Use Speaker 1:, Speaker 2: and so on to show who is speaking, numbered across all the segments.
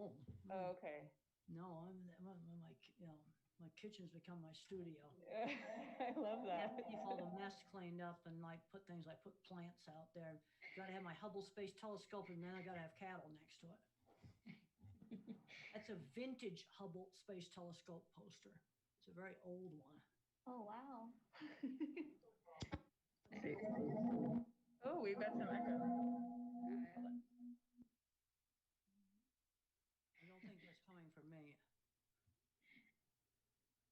Speaker 1: home.
Speaker 2: Oh, okay.
Speaker 1: No, my kitchen's become my studio.
Speaker 2: I love
Speaker 1: Yeah,
Speaker 2: that.
Speaker 1: keep all the mess cleaned up and like put things, I put plants out there. Got to have my Hubble Space Telescope and then I got to have cattle next to it. That's a vintage Hubble Space Telescope poster. It's a very old one.
Speaker 3: Oh, wow.
Speaker 2: Oh, we've got some echo.
Speaker 1: I don't think that's coming from me.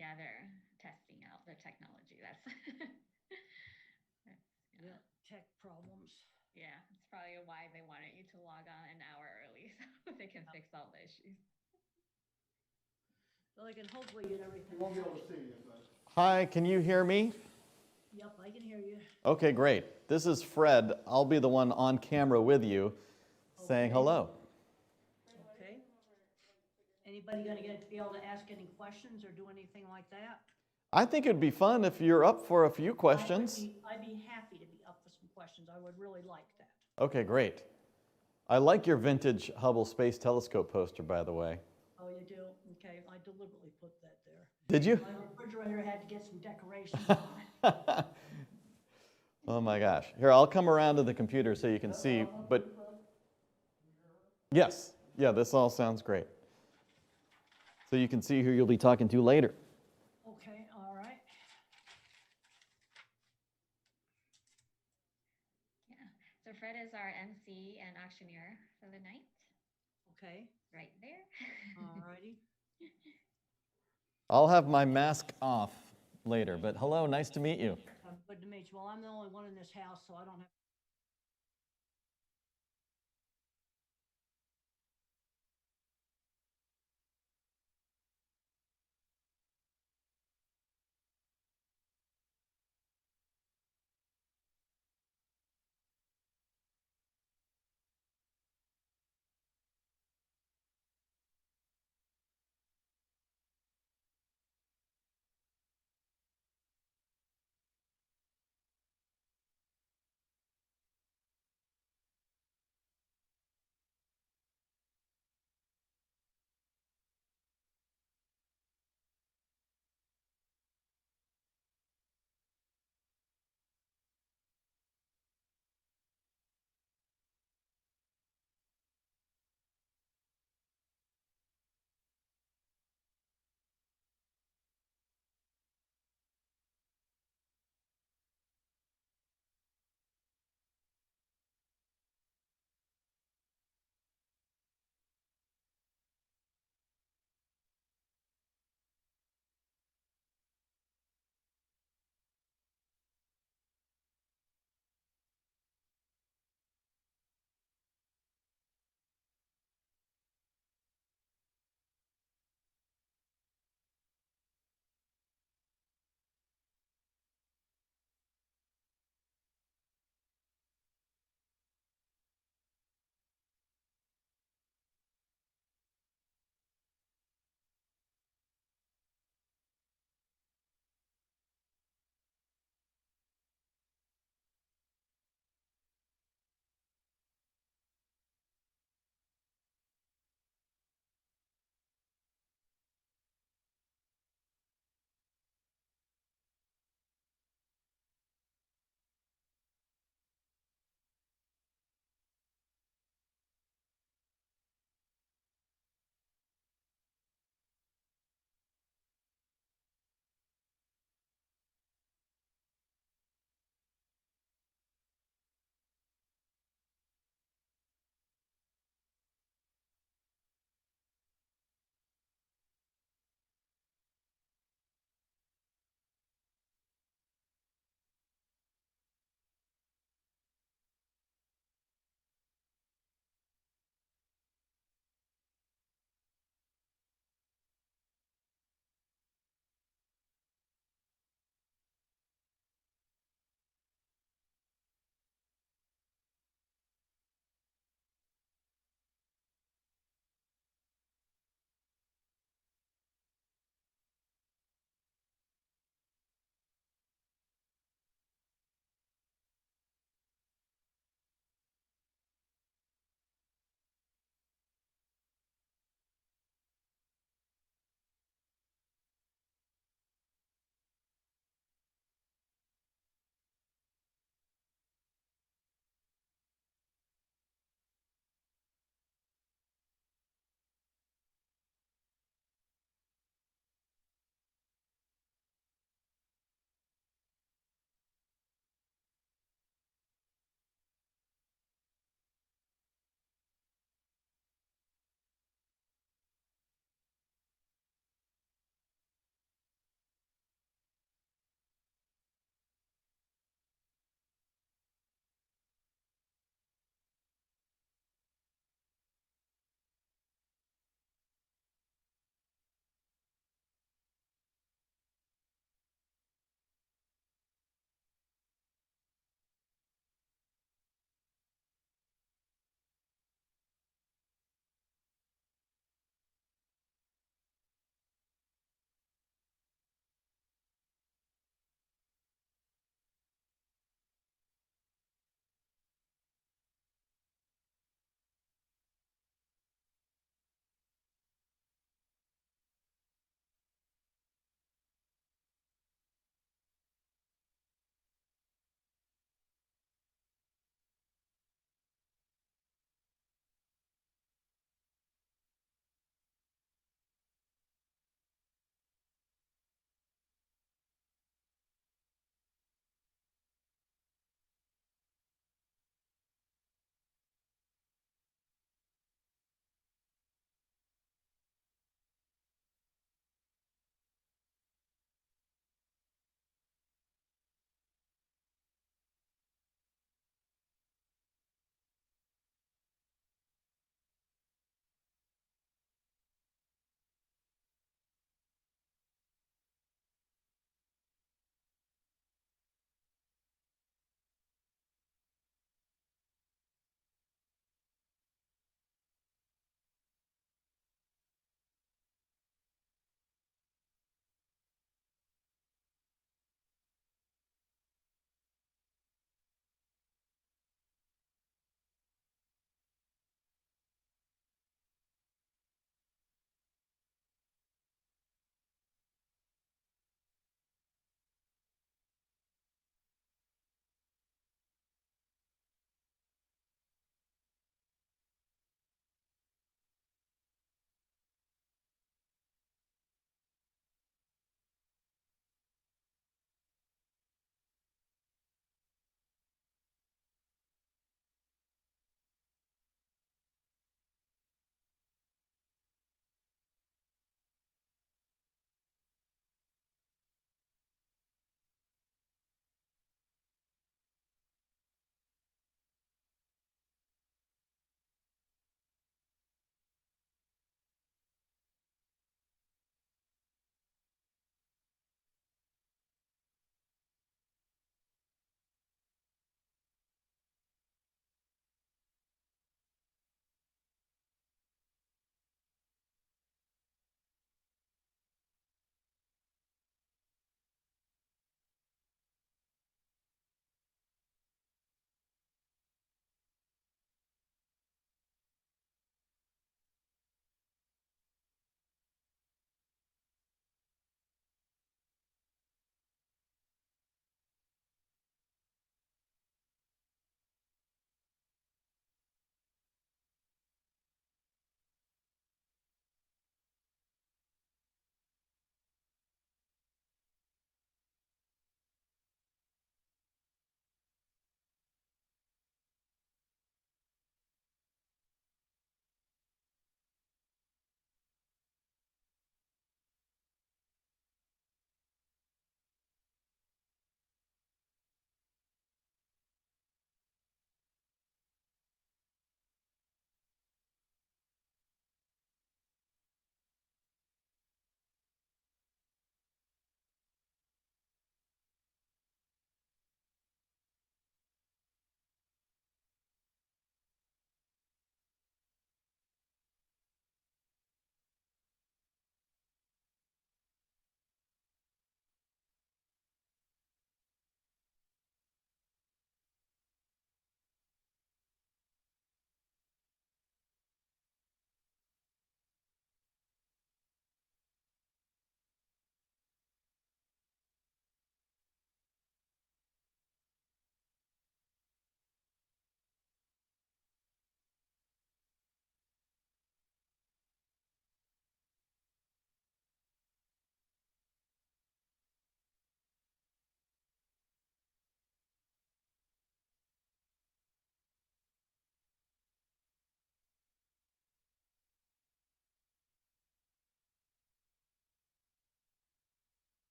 Speaker 3: Yeah, they're testing out the technology. That's,
Speaker 1: Yeah, tech problems.
Speaker 3: yeah, it's probably why they wanted you to log on an hour early so they can fix all the issues.
Speaker 1: So I can hopefully get everything.
Speaker 4: Won't be able to see you, but.
Speaker 5: Hi, can you hear me?
Speaker 1: Yep, I can hear you.
Speaker 5: Okay, great. This is Fred. I'll be the one on camera with you saying
Speaker 1: Okay.
Speaker 5: hello.
Speaker 1: Okay. Anybody gonna be able to ask any questions or do anything like that?
Speaker 5: I think it'd be fun if you're up for a few questions.
Speaker 1: I'd be happy to be up for some questions. I would really like that.
Speaker 5: Okay, great. I like your vintage Hubble Space Telescope poster, by the way.
Speaker 1: Oh, you do? Okay, I deliberately put that there.
Speaker 5: Did you?
Speaker 1: My refrigerator had to get some decorations on it.
Speaker 5: Oh my gosh. Here, I'll come around to the computer so you can see, but yes, yeah, this all sounds great. So you can see who you'll be talking to later.
Speaker 1: Okay, all right.
Speaker 3: Yeah. So Fred is our MC and auctioneer for the night.
Speaker 1: Okay,
Speaker 3: Right there.
Speaker 1: all righty.
Speaker 5: I'll have my mask off later, but hello, nice to meet you.
Speaker 1: Good to meet you. Well, I'm the only one in this house, so I don't have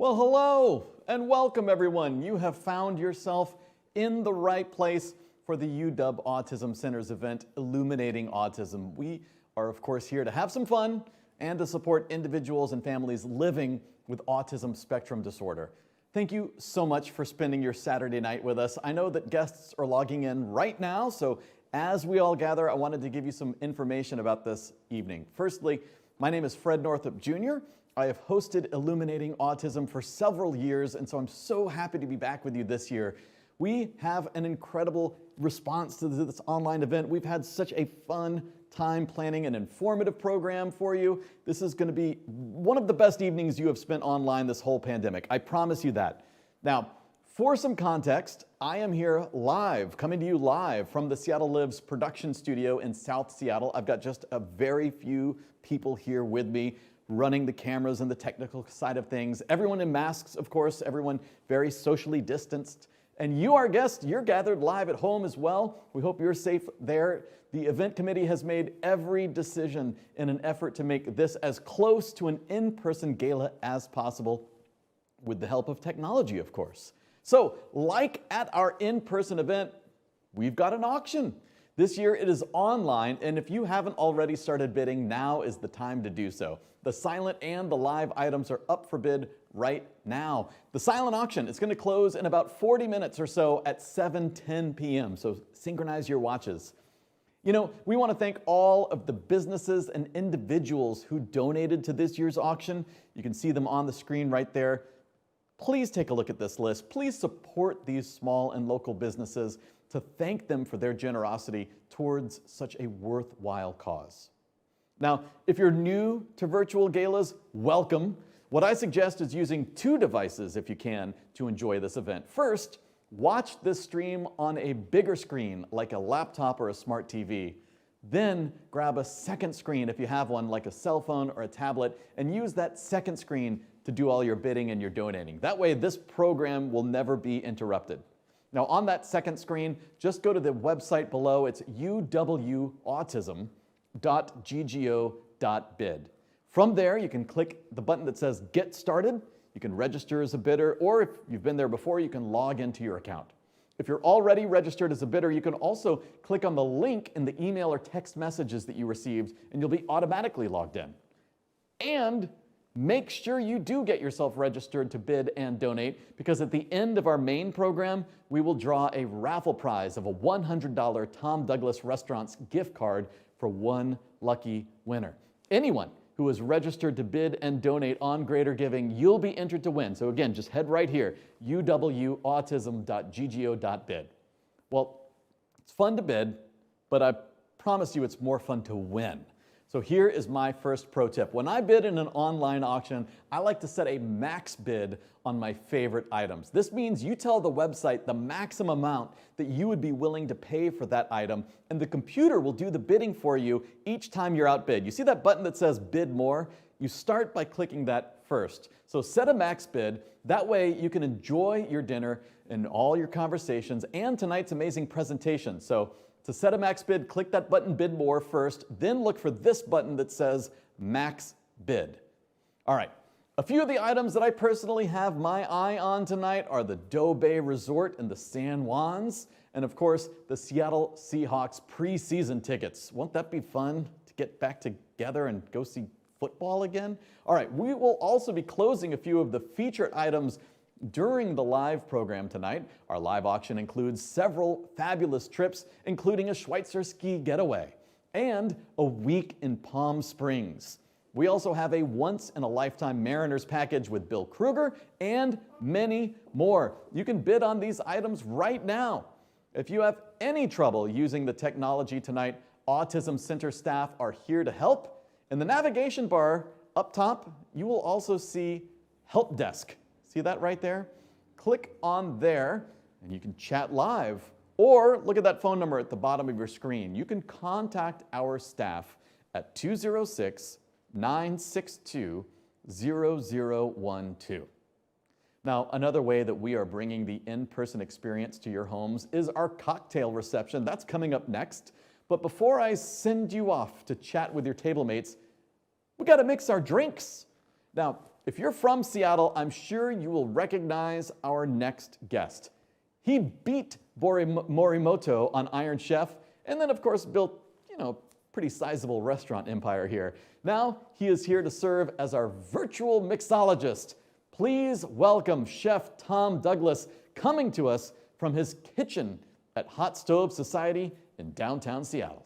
Speaker 5: Well, hello and welcome everyone. You have found yourself in the right place for the UW Autism Center's event, Illuminating Autism. We are, of course, here to have some fun and to support individuals and families living with autism spectrum disorder. Thank you so much for spending your Saturday night with us. I know that guests are logging in right now, so as we all gather, I wanted to give you some information about this evening. Firstly, my name is Fred Northup Jr. I have hosted Illuminating Autism for several years, and so I'm so happy to be back with you this year. We have an incredible response to this online event. We've had such a fun time planning an informative program for you. This is going to be one of the best evenings you have spent online this whole pandemic. I promise you that. Now, for some context, I am here live, coming to you live from the Seattle Lives production studio in South Seattle. I've got just a very few people here with me, running the cameras and the technical side of things. Everyone in masks, of course, everyone very socially distanced. And you, our guests, you're gathered live at home as well. We hope you're safe there. The event committee has made every decision in an effort to make this as close to an in-person gala as possible, with the help of technology, of course. So, like at our in-person event, we've got an auction. This year it is online, and if you haven't already started bidding, now is the time to do so. The silent and the live items are up for bid right now. The silent auction is going to close in about 40 minutes or so at 7:10 p.m., so synchronize your watches. You know, we want to thank all of the businesses and individuals who donated to this year's auction. You can see them on the screen right there. Please take a look at this list. Please support these small and local businesses to thank them for their generosity towards such a worthwhile cause. Now, if you're new to virtual galas, welcome. What I suggest is using two devices, if you can, to enjoy this event. First, watch this stream on a bigger screen, like a laptop or a smart TV. Then grab a second screen, if you have one, like a cell phone or a tablet, and use that second screen to do all your bidding and your donating. That way, this program will never be interrupted. Now, on that second screen, just go to the website below. It's uwautism.ggo.bid. From there, you can click the button that says Get Started. You can register as a bidder, or if you've been there before, you can log into your account. If you're already registered as a bidder, you can also click on the link in the email or text messages that you received, and you'll be automatically logged in. And make sure you do get yourself registered to bid and donate, because at the end of our main program, we will draw a raffle prize of a $100 Tom Douglas Restaurants gift card for one lucky winner. Anyone who is registered to bid and donate on Greater Giving, you'll be entered to win. So again, just head right here, uwautism.ggo.bid. Well, it's fun to bid, but I promise you it's more fun to win. So here is my first pro tip. When I bid in an online auction, I like to set a max bid on my favorite items. This means you tell the website the maximum amount that you would be willing to pay for that item, and the computer will do the bidding for you each time you're outbid. You see that button that says bid more? You start by clicking that first. So set a max bid. That way you can enjoy your dinner and all your conversations and tonight's amazing presentation. So to set a max bid, click that button Bid More first, then look for this button that says Max Bid. All right, a few of the items that I personally have my eye on tonight are the Doe Bay Resort in the San Juans, and of course, the Seattle Seahawks preseason tickets. Won't that be fun to get back together and go see football again? All right, we will also be closing a few of the featured items during the live program tonight. Our live auction includes several fabulous trips, including a Schweitzer ski getaway and a week in Palm Springs. We also have a once-in-a-lifetime Mariners package with Bill Kruger and many more. You can bid on these items right now. If you have any trouble using the technology tonight, Autism Center staff are here to help. In the navigation bar up top, you will also see Help Desk. See that right there? Click on there and you can chat live, or look at that phone number at the bottom of your screen. You can contact our staff at 206-962-0012. Now, another way that we are bringing the in-person experience to your homes is our cocktail reception. That's coming up next. But before I send you off to chat with your table mates, we got to mix our drinks. Now, if you're from Seattle, I'm sure you will recognize our next guest. He beat Morimoto on Iron Chef, and then of course built, pretty sizable restaurant empire here. Now he is here to serve as our virtual mixologist. Please welcome Chef Tom Douglas, coming to us from his kitchen at Hot Stove Society in downtown Seattle.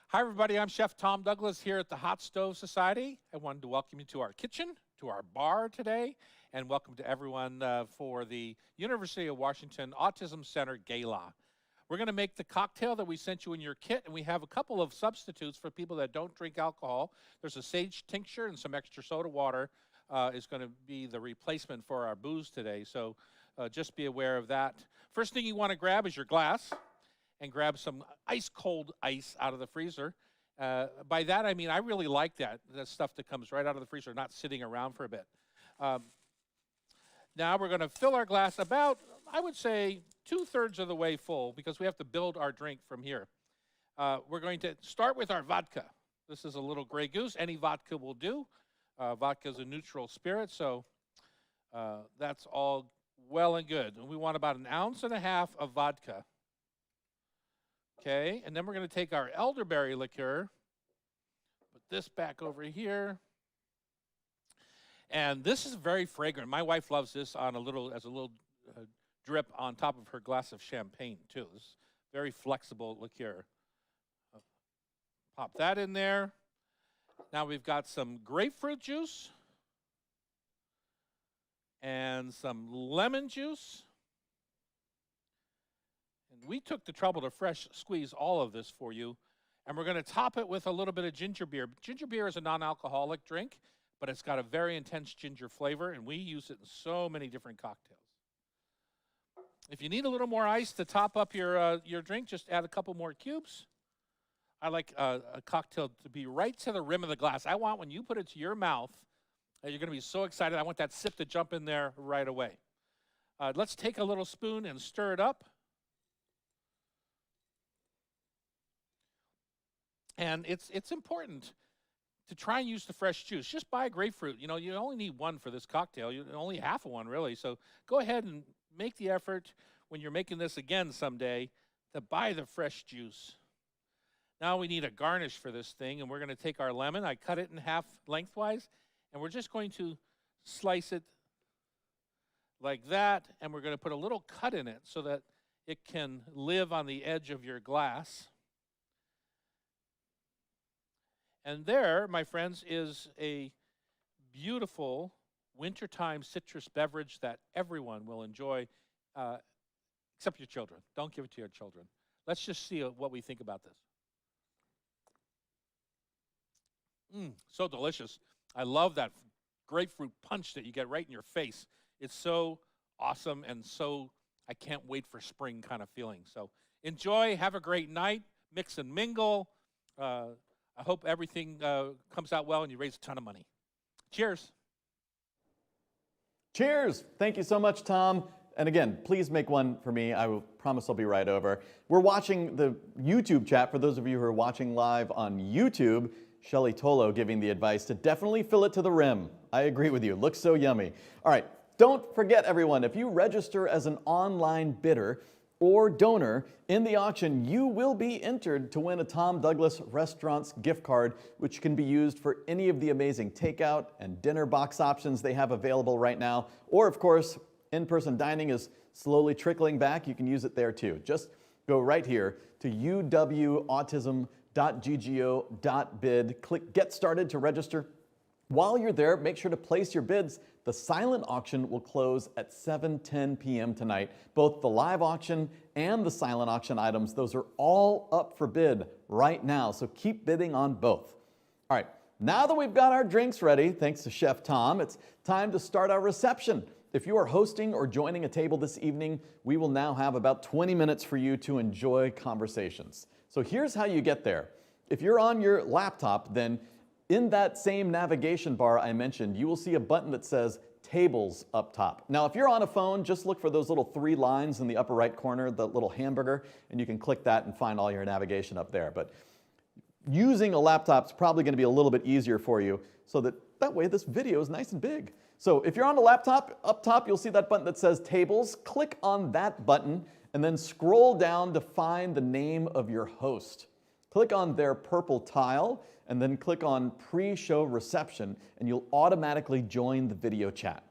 Speaker 4: Hi, everybody. I'm Chef Tom Douglas here at the Hot Stove Society. I wanted to welcome you to our kitchen, to our bar today, and welcome to everyone for the University of Washington Autism Center Gala. We're going to make the cocktail that we sent you in your kit, and we have a couple of substitutes for people that don't drink alcohol. There's a sage tincture and some extra soda water is going to be the replacement for our booze today, so just be aware of that. First thing you want to grab is your glass, and grab some ice cold ice out of the freezer. By that I mean I really like that stuff that comes right out of the freezer, not sitting around for a bit. Now we're going to fill our glass about, I would say, 2/3 of the way full, because we have to build our drink from here. We're going to start with our vodka. This is a little Grey Goose. Any vodka will do. Vodka is a neutral spirit, so that's all well and good. And we want about 1.5 ounces of vodka. Okay, and then we're going to take our elderberry liqueur, put this back over here, and this is very fragrant. My wife loves this on as a little drip on top of her glass of champagne too. This is very flexible liqueur. Pop that in there. Now we've got some grapefruit juice and some lemon juice. We took the trouble to fresh squeeze all of this for you, and we're going to top it with a little bit of ginger beer. Ginger beer is a non-alcoholic drink, but it's got a very intense ginger flavor, and we use it in so many different cocktails. If you need a little more ice to top up your drink, just add a couple more cubes. I like a cocktail to be right to the rim of the glass. I want when you put it to your mouth, you're going to be so excited. I want that sip to jump in there right away. Let's take a little spoon and stir it up. And it's important to try and use the fresh juice. Just buy grapefruit. You only need one for this cocktail. Only half of one, really. So go ahead and make the effort when you're making this again someday to buy the fresh juice. Now we need a garnish for this thing, and we're going to take our lemon. I cut it in half lengthwise, and we're just going to slice it like that, and we're going to put a little cut in it so that it can live on the edge of your glass. And there, my friends, is a beautiful wintertime citrus beverage that everyone will enjoy, except your children. Don't give it to your children. Let's just see what we think about this. So delicious. I love that grapefruit punch that you get right in your face. It's so awesome, and so I can't wait for spring kind of feeling. So enjoy, have a great night, mix and mingle. I hope everything comes out well and you raise a ton of money. Cheers.
Speaker 5: Cheers. Thank you so much, Tom. And again, please make one for me. I will promise I'll be right over. We're watching the YouTube chat. For those of you who are watching live on YouTube, Shelly Tolo giving the advice to definitely fill it to the rim. I agree with you. Looks so yummy. All right. Don't forget, everyone, if you register as an online bidder or donor in the auction, you will be entered to win a Tom Douglas Restaurants gift card, which can be used for any of the amazing takeout and dinner box options they have available right now. Or, of course, in-person dining is slowly trickling back. You can use it there too. Just go right here to uwautism.ggo.bid. Click Get Started to register. While you're there, make sure to place your bids. The silent auction will close at 7:10 p.m. tonight. Both the live auction and the silent auction items, those are all up for bid right now, so keep bidding on both. All right, now that we've got our drinks ready, thanks to Chef Tom, it's time to start our reception. If you are hosting or joining a table this evening, we will now have about 20 minutes for you to enjoy conversations. So here's how you get there. If you're on your laptop, then In that same navigation bar I mentioned, you will see a button that says Tables up top. Now, if you're on a phone, just look for those little 3 lines in the upper right corner, the little hamburger, and you can click that and find all your navigation up there. But using a laptop is probably going to be a little bit easier for you, so that way this video is nice and big. So if you're on a laptop, up top you'll see that button that says Tables. Click on that button and then scroll down to find the name of your host. Click on their purple tile and then click on Pre-Show Reception, and you'll automatically join the video chat.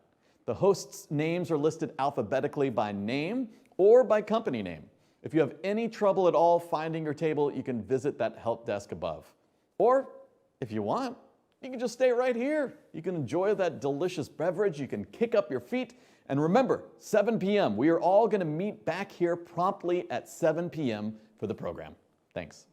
Speaker 5: The hosts' names are listed alphabetically by name or by company name. If you have any trouble at all finding your table, you can visit that help desk above. Or, if you want, you can just stay right here. You can enjoy that delicious beverage, you can kick up your feet, and remember, 7 p.m., we are all going to meet back here promptly at 7 p.m. for the program. Thanks.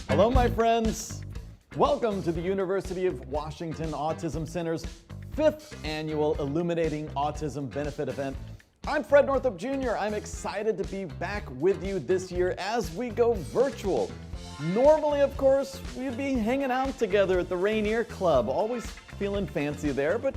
Speaker 5: Hello, my friends. Welcome to the University of Washington Autism Center's 5th annual Illuminating Autism benefit event. I'm Fred Northup Jr. I'm excited to be back with you this year as we go virtual. Normally, of course, we'd be hanging out together at the Rainier Club, always feeling fancy there, but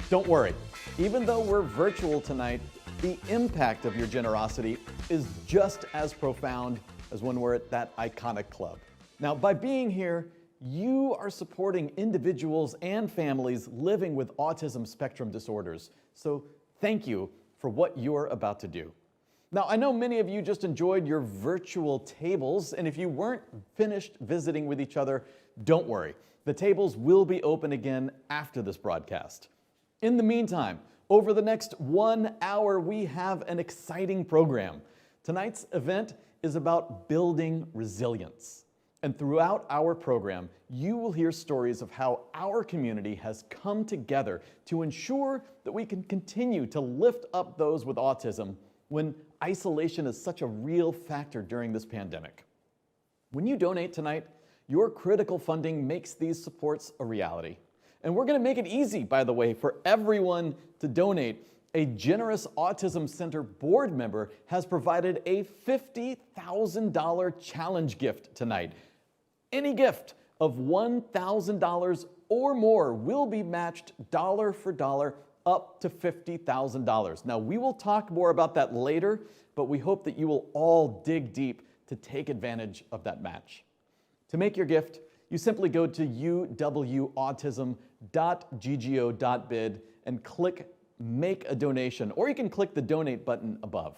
Speaker 5: don't worry. Even though we're virtual tonight, the impact of your generosity is just as profound as when we're at that iconic club. Now, by being here, you are supporting individuals and families living with autism spectrum disorders. So thank you for what you're about to do. Now, I know many of you just enjoyed your virtual tables, and if you weren't finished visiting with each other, don't worry. The tables will be open again after this broadcast. In the meantime, over the next 1 hour, we have an exciting program. Tonight's event is about building resilience. And throughout our program, you will hear stories of how our community has come together to ensure that we can continue to lift up those with autism when isolation is such a real factor during this pandemic. When you donate tonight, your critical funding makes these supports a reality. And we're going to make it easy, by the way, for everyone to donate. A generous Autism Center board member has provided a $50,000 challenge gift tonight. Any gift of $1,000 or more will be matched dollar for dollar up to $50,000. Now, we will talk more about that later, but we hope that you will all dig deep to take advantage of that match. To make your gift, you simply go to uwautism.ggo.bid and click Make a Donation, or you can click the Donate button above.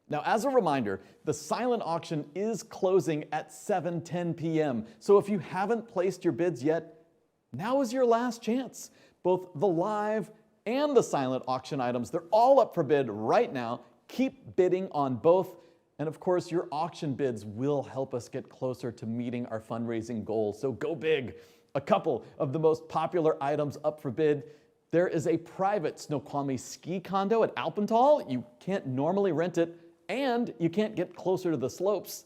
Speaker 5: Now, as a reminder, the silent auction is closing at 7:10 p.m. So if you haven't placed your bids yet, now is your last chance. Both the live and the silent auction items, they're all up for bid right now. Keep bidding on both. And of course, your auction bids will help us get closer to meeting our fundraising goals. So go big. A couple of the most popular items up for bid. There is a private Snoqualmie ski condo at Alpental. You can't normally rent it, and you can't get closer to the slopes.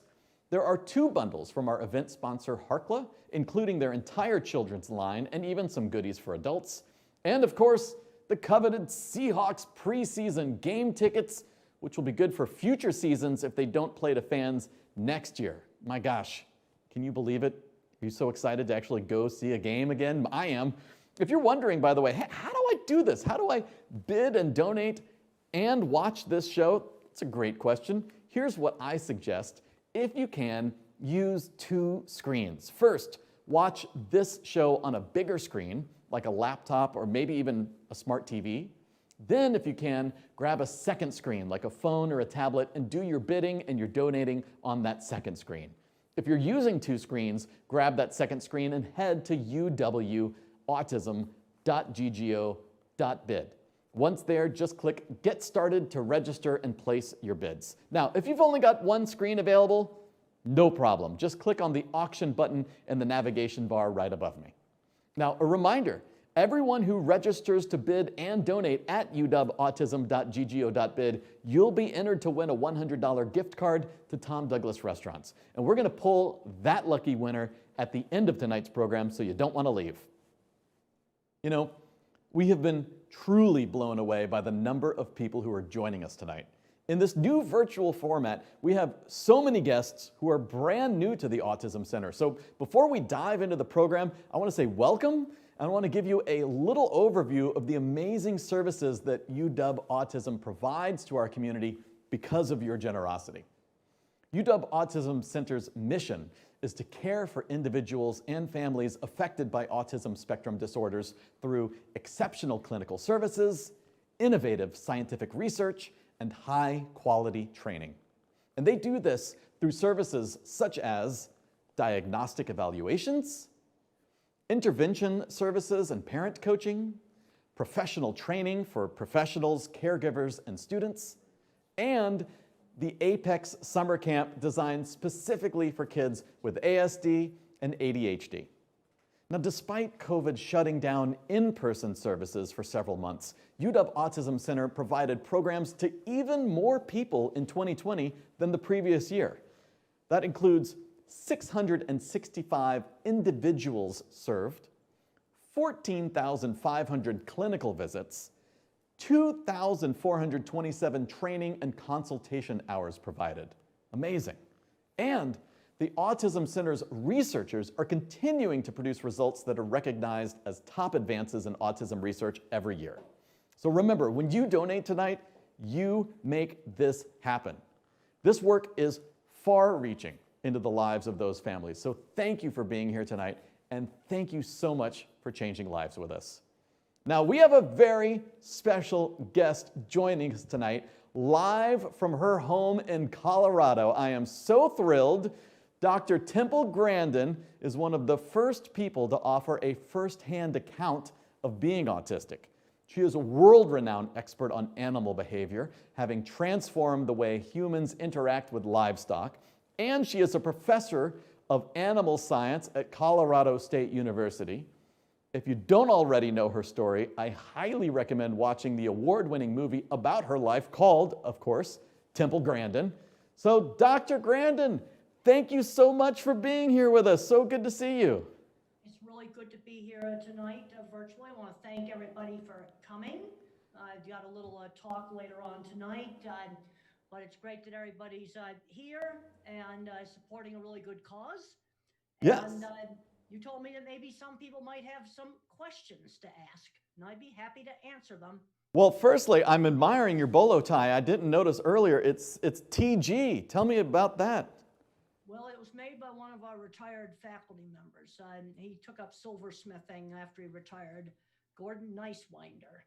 Speaker 5: There are 2 bundles from our event sponsor, Harkla, including their entire children's line and even some goodies for adults. And of course, the coveted Seahawks preseason game tickets, which will be good for future seasons if they don't play to fans next year. My gosh, can you believe it? Are you so excited to actually go see a game again? I am. If you're wondering, by the way, hey, how do I do this? How do I bid and donate and watch this show? It's a great question. Here's what I suggest. If you can, use 2 screens. First, watch this show on a bigger screen, like a laptop or maybe even a smart TV. Then, if you can, grab a second screen, like a phone or a tablet, and do your bidding and your donating on that second screen. If you're using 2 screens, grab that second screen and head to uwautism.ggo.bid. Once there, just click Get Started to register and place your bids. Now, if you've only got 1 screen available, no problem. Just click on the auction button in the navigation bar right above me. Now, a reminder, everyone who registers to bid and donate at uwautism.ggo.bid, you'll be entered to win a $100 gift card to Tom Douglas Restaurants. And we're going to pull that lucky winner at the end of tonight's program, so you don't want to leave. You know, we have been truly blown away by the number of people who are joining us tonight. In this new virtual format, we have so many guests who are brand new to the Autism Center. So before we dive into the program, I want to say welcome, and I want to give you a little overview of the amazing services that UW Autism provides to our community because of your generosity. UW Autism Center's mission is to care for individuals and families affected by autism spectrum disorders through exceptional clinical services, innovative scientific research, and high-quality training. And they do this through services such as diagnostic evaluations, intervention services and parent coaching, professional training for professionals, caregivers, and students, and the Apex Summer Camp designed specifically for kids with ASD and ADHD. Now, despite COVID shutting down in-person services for several months, UW Autism Center provided programs to even more people in 2020 than the previous year. That includes 665 individuals served, 14,500 clinical visits, 2,427 training and consultation hours provided. Amazing. And the Autism Center's researchers are continuing to produce results that are recognized as top advances in autism research every year. So remember, when you donate tonight, you make this happen. This work is far-reaching into the lives of those families. So thank you for being here tonight, and thank you so much for changing lives with us. Now, we have a very special guest joining us tonight, live from her home in Colorado. I am so thrilled. Dr. Temple Grandin is one of the first people to offer a first-hand account of being autistic. She is a world-renowned expert on animal behavior, having transformed the way humans interact with livestock, and she is a professor of animal science at Colorado State University. If you don't already know her story, I highly recommend watching the award-winning movie about her life called, of course, Temple Grandin. So, Dr. Grandin, thank you so much for being here with us. So good to see you.
Speaker 1: It's really good to be here tonight virtually. I want to thank everybody for coming. I've got a little talk later on tonight, but it's great that everybody's here and supporting a really good cause.
Speaker 5: Yes.
Speaker 1: And you told me that maybe some people might have some questions to ask, and I'd be happy to answer them.
Speaker 5: Well, firstly, I'm admiring your bolo tie. I didn't notice earlier. It's TG. Tell me about that.
Speaker 1: Well, it was made by one of our retired faculty members. He took up silversmithing after he retired, Gordon Nicewinder.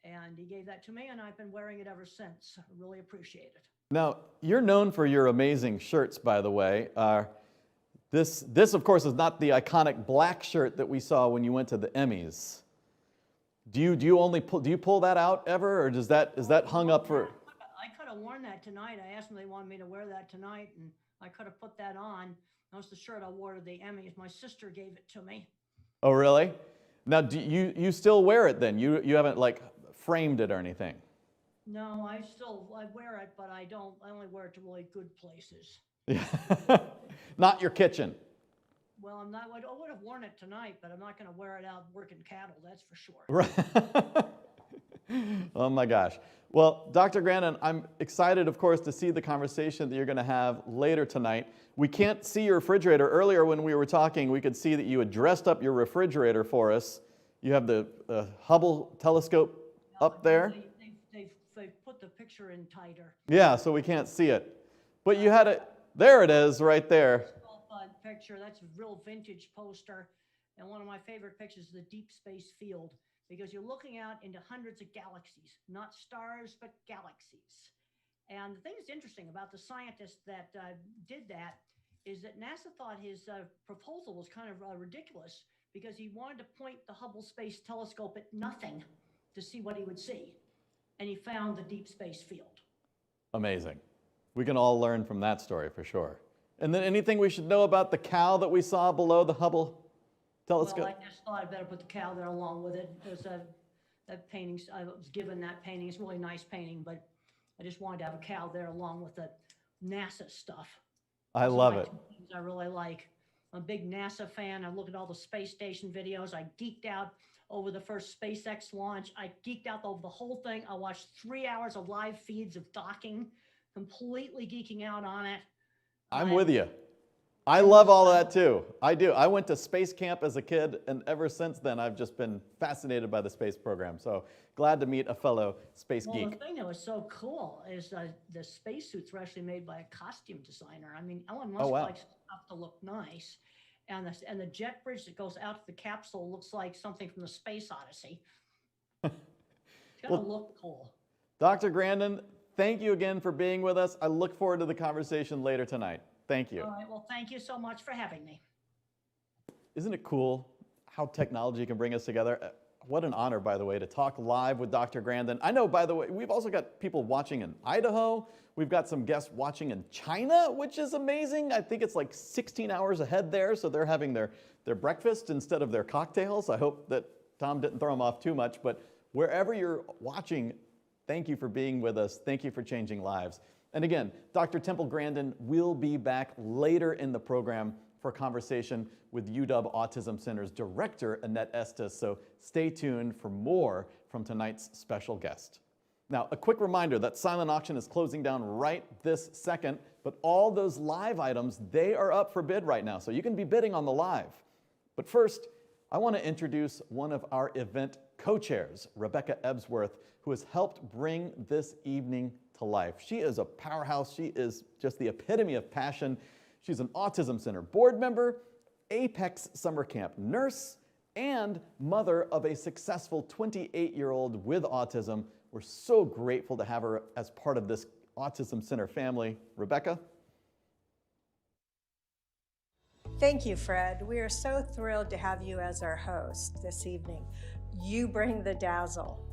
Speaker 1: And he gave that to me, and I've been wearing it ever since. I really appreciate it.
Speaker 5: Now, you're known for your amazing shirts, by the way. This, of course, is not the iconic black shirt that we saw when you went to the Emmys. Do you pull that out ever, or is that hung up for?
Speaker 1: I could have worn that tonight. I asked them if they wanted me to wear that tonight, and I could have put that on. That was the shirt I wore to the Emmys. My sister gave it to me.
Speaker 5: Oh, really? Now, do you still wear it then? You haven't like framed it or anything?
Speaker 1: No, I wear it, but I only wear it to really good places.
Speaker 5: Yeah. Not your kitchen.
Speaker 1: Well, I would have worn it tonight, but I'm not going to wear it out working cattle, that's for sure.
Speaker 5: Right. Oh my gosh. Well, Dr. Grandin, I'm excited, of course, to see the conversation that you're going to have later tonight. We can't see your refrigerator. Earlier when we were talking, we could see that you had dressed up your refrigerator for us. You have the Hubble telescope up there.
Speaker 1: They've put the picture in tighter.
Speaker 5: Yeah, so we can't see it. But you had it. There it is, right there.
Speaker 1: Picture. That's a real vintage poster. And one of my favorite pictures is the deep space field, because you're looking out into hundreds of galaxies, not stars, but galaxies. And the thing that's interesting about the scientist that did that is that NASA thought his proposal was kind of ridiculous, because he wanted to point the Hubble Space Telescope at nothing to see what he would see. And he found the deep space field.
Speaker 5: Amazing. We can all learn from that story for sure. And then anything we should know about the cow that we saw below the Hubble telescope?
Speaker 1: Well, I just thought I'd better put the cow there along with it. There's that painting, I was given that painting. It's a really nice painting, but I just wanted to have a cow there along with the NASA stuff.
Speaker 5: I love it.
Speaker 1: I really like. I'm a big NASA fan. I look at all the space station videos. I geeked out over the first SpaceX launch. I geeked out over the whole thing. I watched 3 hours of live feeds of docking, completely geeking out on it.
Speaker 5: I'm with you. I love all of that too. I do. I went to space camp as a kid, and ever since then, I've just been fascinated by the space program. So glad to meet a fellow space geek.
Speaker 1: Well, the thing that was so cool is the spacesuits were actually made by a costume designer. I mean, Elon Musk likes stuff to look nice. And the jet bridge that goes out to the capsule looks like something from the Space Odyssey. It's got to look cool.
Speaker 5: Dr. Grandin, thank you again for being with us. I look forward to the conversation later tonight. Thank you.
Speaker 1: All right, well, thank you so much for having me.
Speaker 5: Isn't it cool how technology can bring us together? What an honor, by the way, to talk live with Dr. Grandin. I know, by the way, we've also got people watching in Idaho. We've got some guests watching in China, which is amazing. I think it's like 16 hours ahead there, so they're having their breakfast instead of their cocktails. I hope that Tom didn't throw them off too much, but wherever you're watching, thank you for being with us. Thank you for changing lives. And again, Dr. Temple Grandin will be back later in the program for a conversation with UW Autism Center's director, Annette Estes, so stay tuned for more from tonight's special guest. Now, a quick reminder that silent auction is closing down right this second, but all those live items, they are up for bid right now, so you can be bidding on the live. But first, I want to introduce one of our event co-chairs, Rebecca Ebsworth, who has helped bring this evening to life. She is a powerhouse. She is just the epitome of passion. She's an Autism Center board member, Apex Summer Camp nurse, and mother of a successful 28-year-old with autism. We're so grateful to have her as part of this Autism Center family. Rebecca?
Speaker 6: Thank you, Fred. We are so thrilled to have you as our host this evening. You bring the dazzle.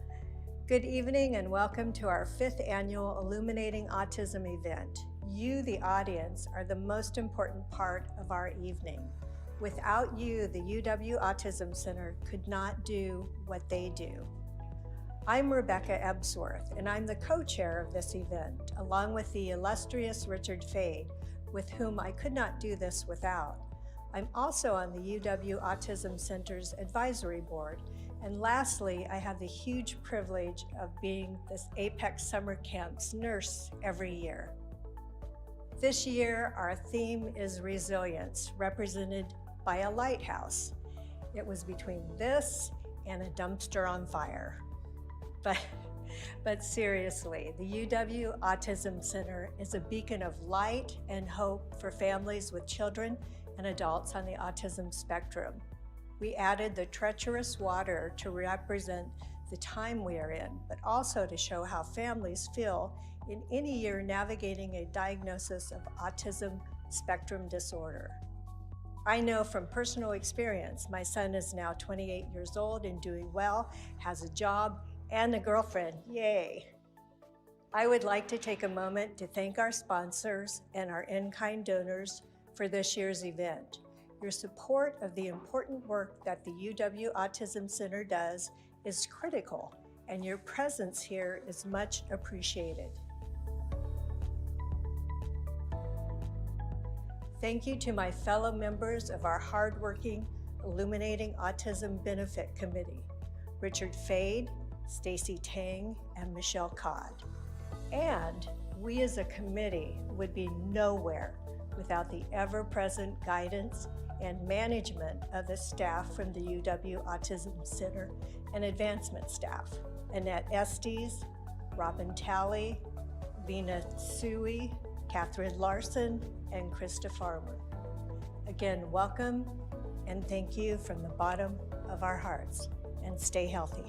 Speaker 6: Good evening and welcome to our 5th annual Illuminating Autism event. You, the audience, are the most important part of our evening. Without you, the UW Autism Center could not do what they do. I'm Rebecca Ebsworth, and I'm the co-chair of this event, along with the illustrious Richard Fade, with whom I could not do this without. I'm also on the UW Autism Center's advisory board. And lastly, I have the huge privilege of being this Apex Summer Camp's nurse every year. This year, our theme is resilience, represented by a lighthouse. It was between this and a dumpster on fire. But seriously, the UW Autism Center is a beacon of light and hope for families with children and adults on the autism spectrum. We added the treacherous water to represent the time we are in, but also to show how families feel in any year navigating a diagnosis of autism spectrum disorder. I know from personal experience, my son is now 28 years old and doing well, has a job and a girlfriend, yay. I would like to take a moment to thank our sponsors and our in-kind donors for this year's event. Your support of the important work that the UW Autism Center does is critical, and your presence here is much appreciated. Thank you to my fellow members of our hardworking Illuminating Autism Benefit Committee, Richard Fade, Stacy Tang, and Michelle Codd. And we as a committee would be nowhere without the ever-present guidance and management of the staff from the UW Autism Center and advancement staff, Annette Estes, Robin Talley, Lena Suey, Catherine Larson, and Krista Farmer. Again, welcome and thank you from the bottom of our hearts, and stay healthy.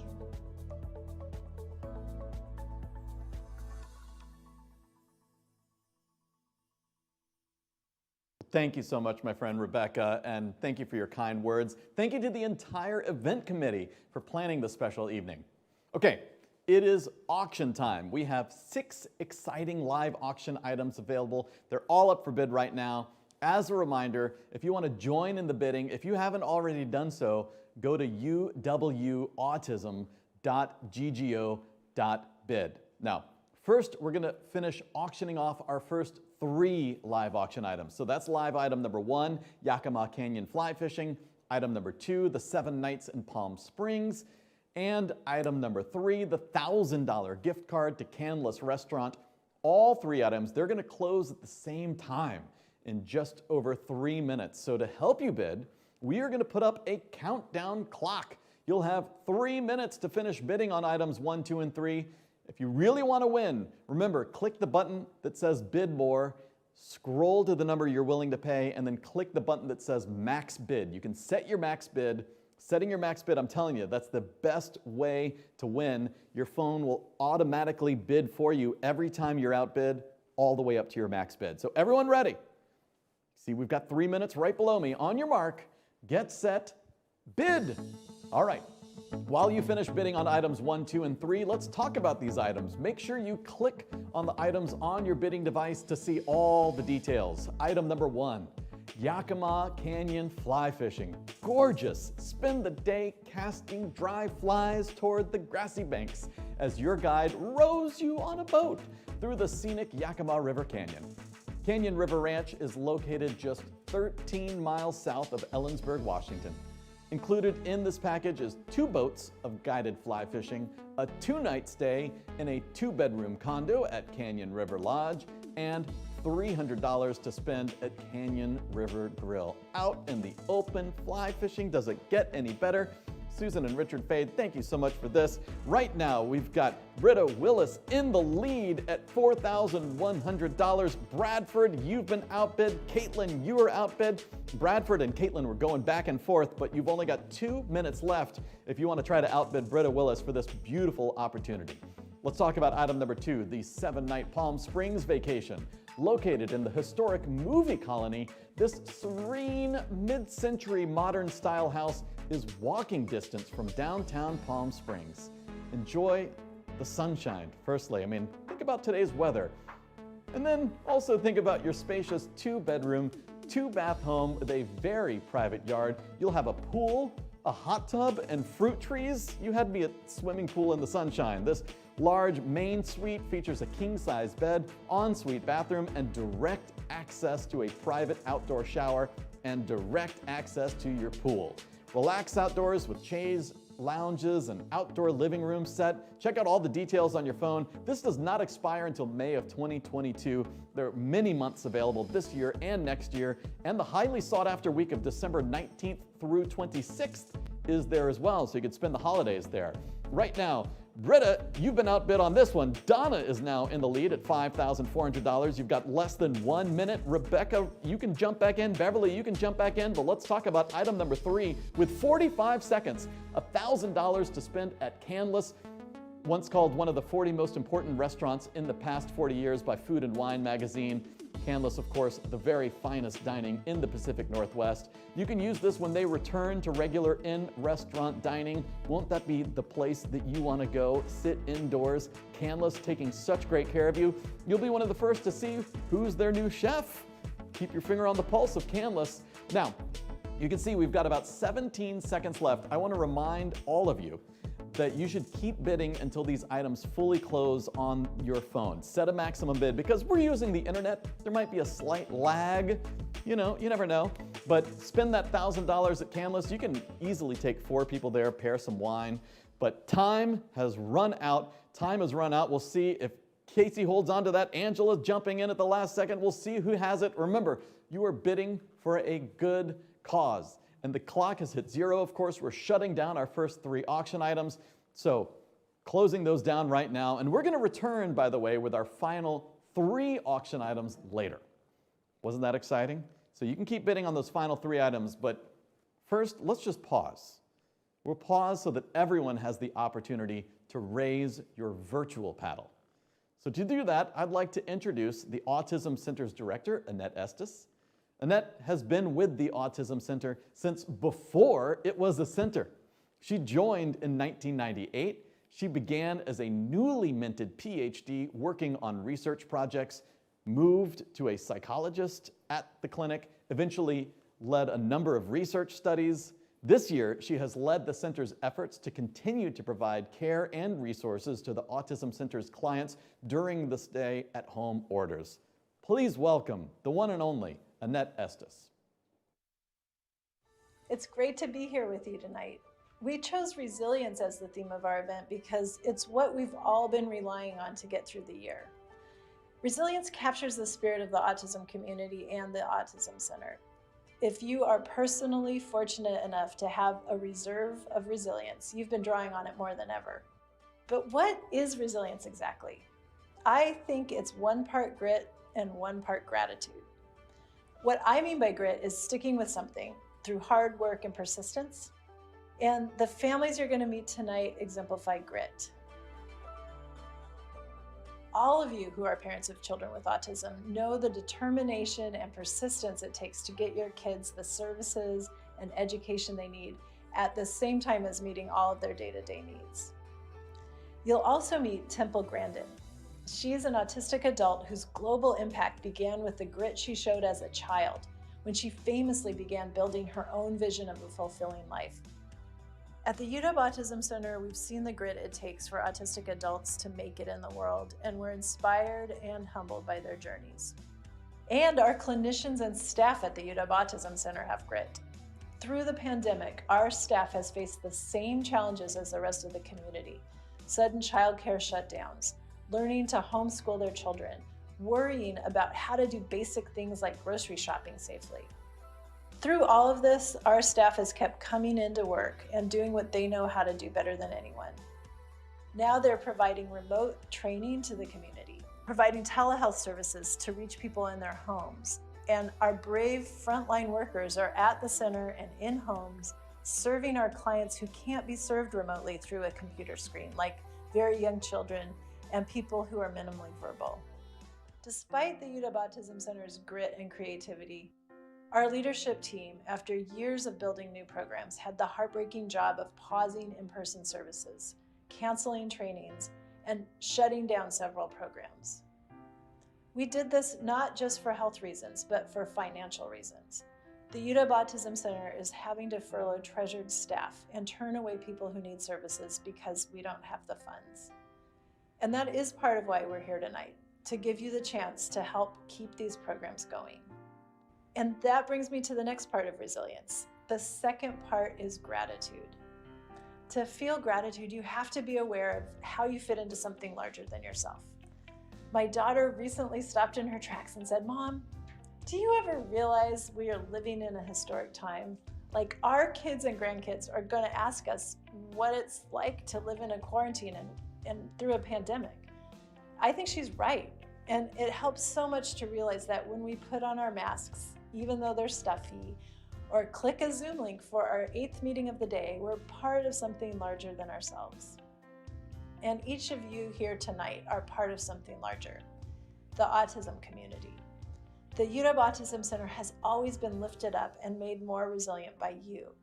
Speaker 5: Thank you so much, my friend Rebecca, and thank you for your kind words. Thank you to the entire event committee for planning this special evening. Okay, it is auction time. We have 6 exciting live auction items available. They're all up for bid right now. As a reminder, if you want to join in the bidding, if you haven't already done so, go to uwautism.ggo.bid. Now, first, we're going to finish auctioning off our first 3 live auction items. So that's live item number 1, Yakima Canyon fly fishing, item number 2, the 7 nights in Palm Springs, and item number 3, the $1,000 gift card to Canless Restaurant. All 3 items, they're going to close at the same time in just over 3 minutes. So to help you bid, we are going to put up a countdown clock. You'll have 3 minutes to finish bidding on items 1, 2, and 3. If you really want to win, remember, click the button that says bid more, scroll to the number you're willing to pay, and then click the button that says max bid. You can set your max bid. Setting your max bid, I'm telling you, that's the best way to win. Your phone will automatically bid for you every time you're outbid, all the way up to your max bid. So everyone ready? See, we've got 3 minutes right below me. On your mark, get set, bid. All right. While you finish bidding on items 1, 2, and 3, let's talk about these items. Make sure you click on the items on your bidding device to see all the details. Item number 1, Yakima Canyon fly fishing. Gorgeous. Spend the day casting dry flies toward the grassy banks as your guide rows you on a boat through the scenic Yakima River Canyon. Canyon River Ranch is located just 13 miles south of Ellensburg, Washington. Included in this package is 2 boats of guided fly fishing, a 2-night stay in a 2-bedroom condo at Canyon River Lodge, and $300 to spend at Canyon River Grill. Out in the open, fly fishing doesn't get any better. Susan and Richard Fade, thank you so much for this. Right now, we've got Britta Willis in the lead at $4,100. Bradford, you've been outbid. Caitlin, you were outbid. Bradford and Caitlin were going back and forth, but you've only got 2 minutes left if you want to try to outbid Britta Willis for this beautiful opportunity. Let's talk about item number 2, the 7-night Palm Springs vacation. Located in the historic movie colony, this serene mid-century modern style house is walking distance from downtown Palm Springs. Enjoy the sunshine, firstly. I mean, think about today's weather. And then also think about your spacious 2-bedroom, 2-bath home with a very private yard. You'll have a pool, a hot tub, and fruit trees. You had me at swimming pool in the sunshine. This large main suite features a king-size bed, ensuite bathroom, and direct access to a private outdoor shower and direct access to your pool. Relax outdoors with chaise lounges and outdoor living room set. Check out all the details on your phone. This does not expire until May of 2022. There are many months available this year and next year, and the highly sought after week of December 19th through 26th is there as well, so you could spend the holidays there. Right now, Britta, you've been outbid on this one. Donna is now in the lead at $5,400. You've got less than 1 minute. Rebecca, you can jump back in. Beverly, you can jump back in. But let's talk about item number 3 with 45 seconds. $1,000 to spend at Canlis, once called one of the 40 most important restaurants in the past 40 years by Food and Wine magazine. Canlis, of course, the very finest dining in the Pacific Northwest. You can use this when they return to regular in-restaurant dining. Won't that be the place that you want to go? Sit indoors. Canlis taking such great care of you. You'll be one of the first to see who's their new chef. Keep your finger on the pulse of Canlis. Now, you can see we've got about 17 seconds left. I want to remind all of you that you should keep bidding until these items fully close on your phone. Set a maximum bid because we're using the internet. There might be a slight lag, you know, you never know. But spend that $1,000 at Canlis. You can easily take 4 people there, pair some wine. But time has run out. Time has run out. We'll see if Casey holds on to that. Angela's jumping in at the last second. We'll see who has it. Remember, you are bidding for a good cause. And the clock has hit 0, of course. We're shutting down our first 3 auction items. So closing those down right now. And we're going to return, by the way, with our final 3 auction items later. Wasn't that exciting? So you can keep bidding on those final 3 items. But first, let's just pause. We'll pause so that everyone has the opportunity to raise your virtual paddle. So to do that, I'd like to introduce the Autism Center's director, Annette Estes. Annette has been with the Autism Center since before it was a center. She joined in 1998. She began as a newly minted PhD working on research projects, moved to a psychologist at the clinic, eventually led a number of research studies. This year, she has led the center's efforts to continue to provide care and resources to the Autism Center's clients during the stay-at-home orders. Please welcome the one and only Annette Estes.
Speaker 6: It's great to be here with you tonight. We chose resilience as the theme of our event because it's what we've all been relying on to get through the year. Resilience captures the spirit of the autism community and the Autism Center. If you are personally fortunate enough to have a reserve of resilience, you've been drawing on it more than ever. But what is resilience exactly? I think it's 1 part grit and 1 part gratitude. What I mean by grit is sticking with something through hard work and persistence. And the families you're going to meet tonight exemplify grit. All of you who are parents of children with autism know the determination and persistence it takes to get your kids the services and education they need at the same time as meeting all of their day-to-day needs. You'll also meet Temple Grandin. She is an autistic adult whose global impact began with the grit she showed as a child
Speaker 7: when she famously began building her own vision of a fulfilling life. At the UW Autism Center, we've seen the grit it takes for autistic adults to make it in the world, and we're inspired and humbled by their journeys. And our clinicians and staff at the UW Autism Center have grit. Through the pandemic, our staff has faced the same challenges as the rest of the community: sudden childcare shutdowns, learning to homeschool their children, worrying about how to do basic things like grocery shopping safely. Through all of this, our staff has kept coming into work and doing what they know how to do better than anyone. Now they're providing remote training to the community, providing telehealth services to reach people in their homes. And our brave frontline workers are at the center and in homes, serving our clients who can't be served remotely through a computer screen, like very young children and people who are minimally verbal. Despite the UW Autism Center's grit and creativity, our leadership team, after years of building new programs, had the heartbreaking job of pausing in-person services, canceling trainings, and shutting down several programs. We did this not just for health reasons, but for financial reasons. The UW Autism Center is having to furlough treasured staff and turn away people who need services because we don't have the funds. And that is part of why we're here tonight, to give you the chance to help keep these programs going. And that brings me to the next part of resilience. The second part is gratitude. To feel gratitude, you have to be aware of how you fit into something larger than yourself. My daughter recently stopped in her tracks and said, "Mom, do you ever realize we are living in a historic time? Like, our kids and grandkids are going to ask us what it's like to live in a quarantine and through a pandemic." I think she's right. And it helps so much to realize that when we put on our masks, even though they're stuffy, or click a Zoom link for our 8th meeting of the day, we're part of something larger than ourselves. And each of you here tonight are part of something larger, the autism community. The UW Autism Center has always been lifted up and made more resilient by you.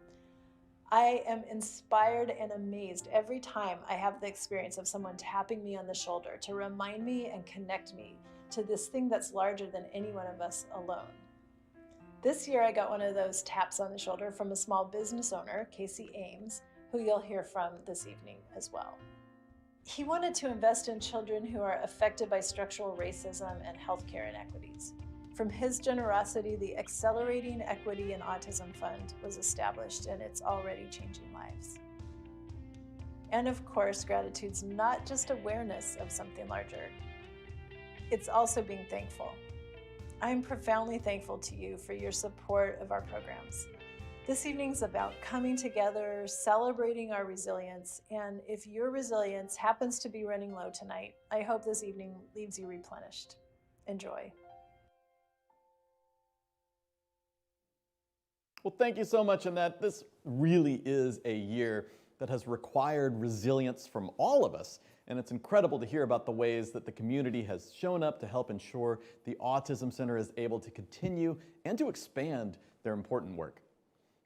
Speaker 7: I am inspired and amazed every time I have the experience of someone tapping me on the shoulder to remind me and connect me to this thing that's larger than any one of us alone. This year I got one of those taps on the shoulder from a small business owner, Casey Ames, who you'll hear from this evening as well. He wanted to invest in children who are affected by structural racism and healthcare inequities. From his generosity, the Accelerating Equity in Autism Fund was established, and it's already changing lives. And of course, gratitude's not just awareness of something larger. It's also being thankful. I'm profoundly thankful to you for your support of our programs. This evening's about coming together, celebrating our resilience, and if your resilience happens to be running low tonight, I hope this evening leaves you replenished. Enjoy.
Speaker 5: Well, thank you so much, Annette. This really is a year that has required resilience from all of us, and it's incredible to hear about the ways that the community has shown up to help ensure the Autism Center is able to continue and to expand their important work.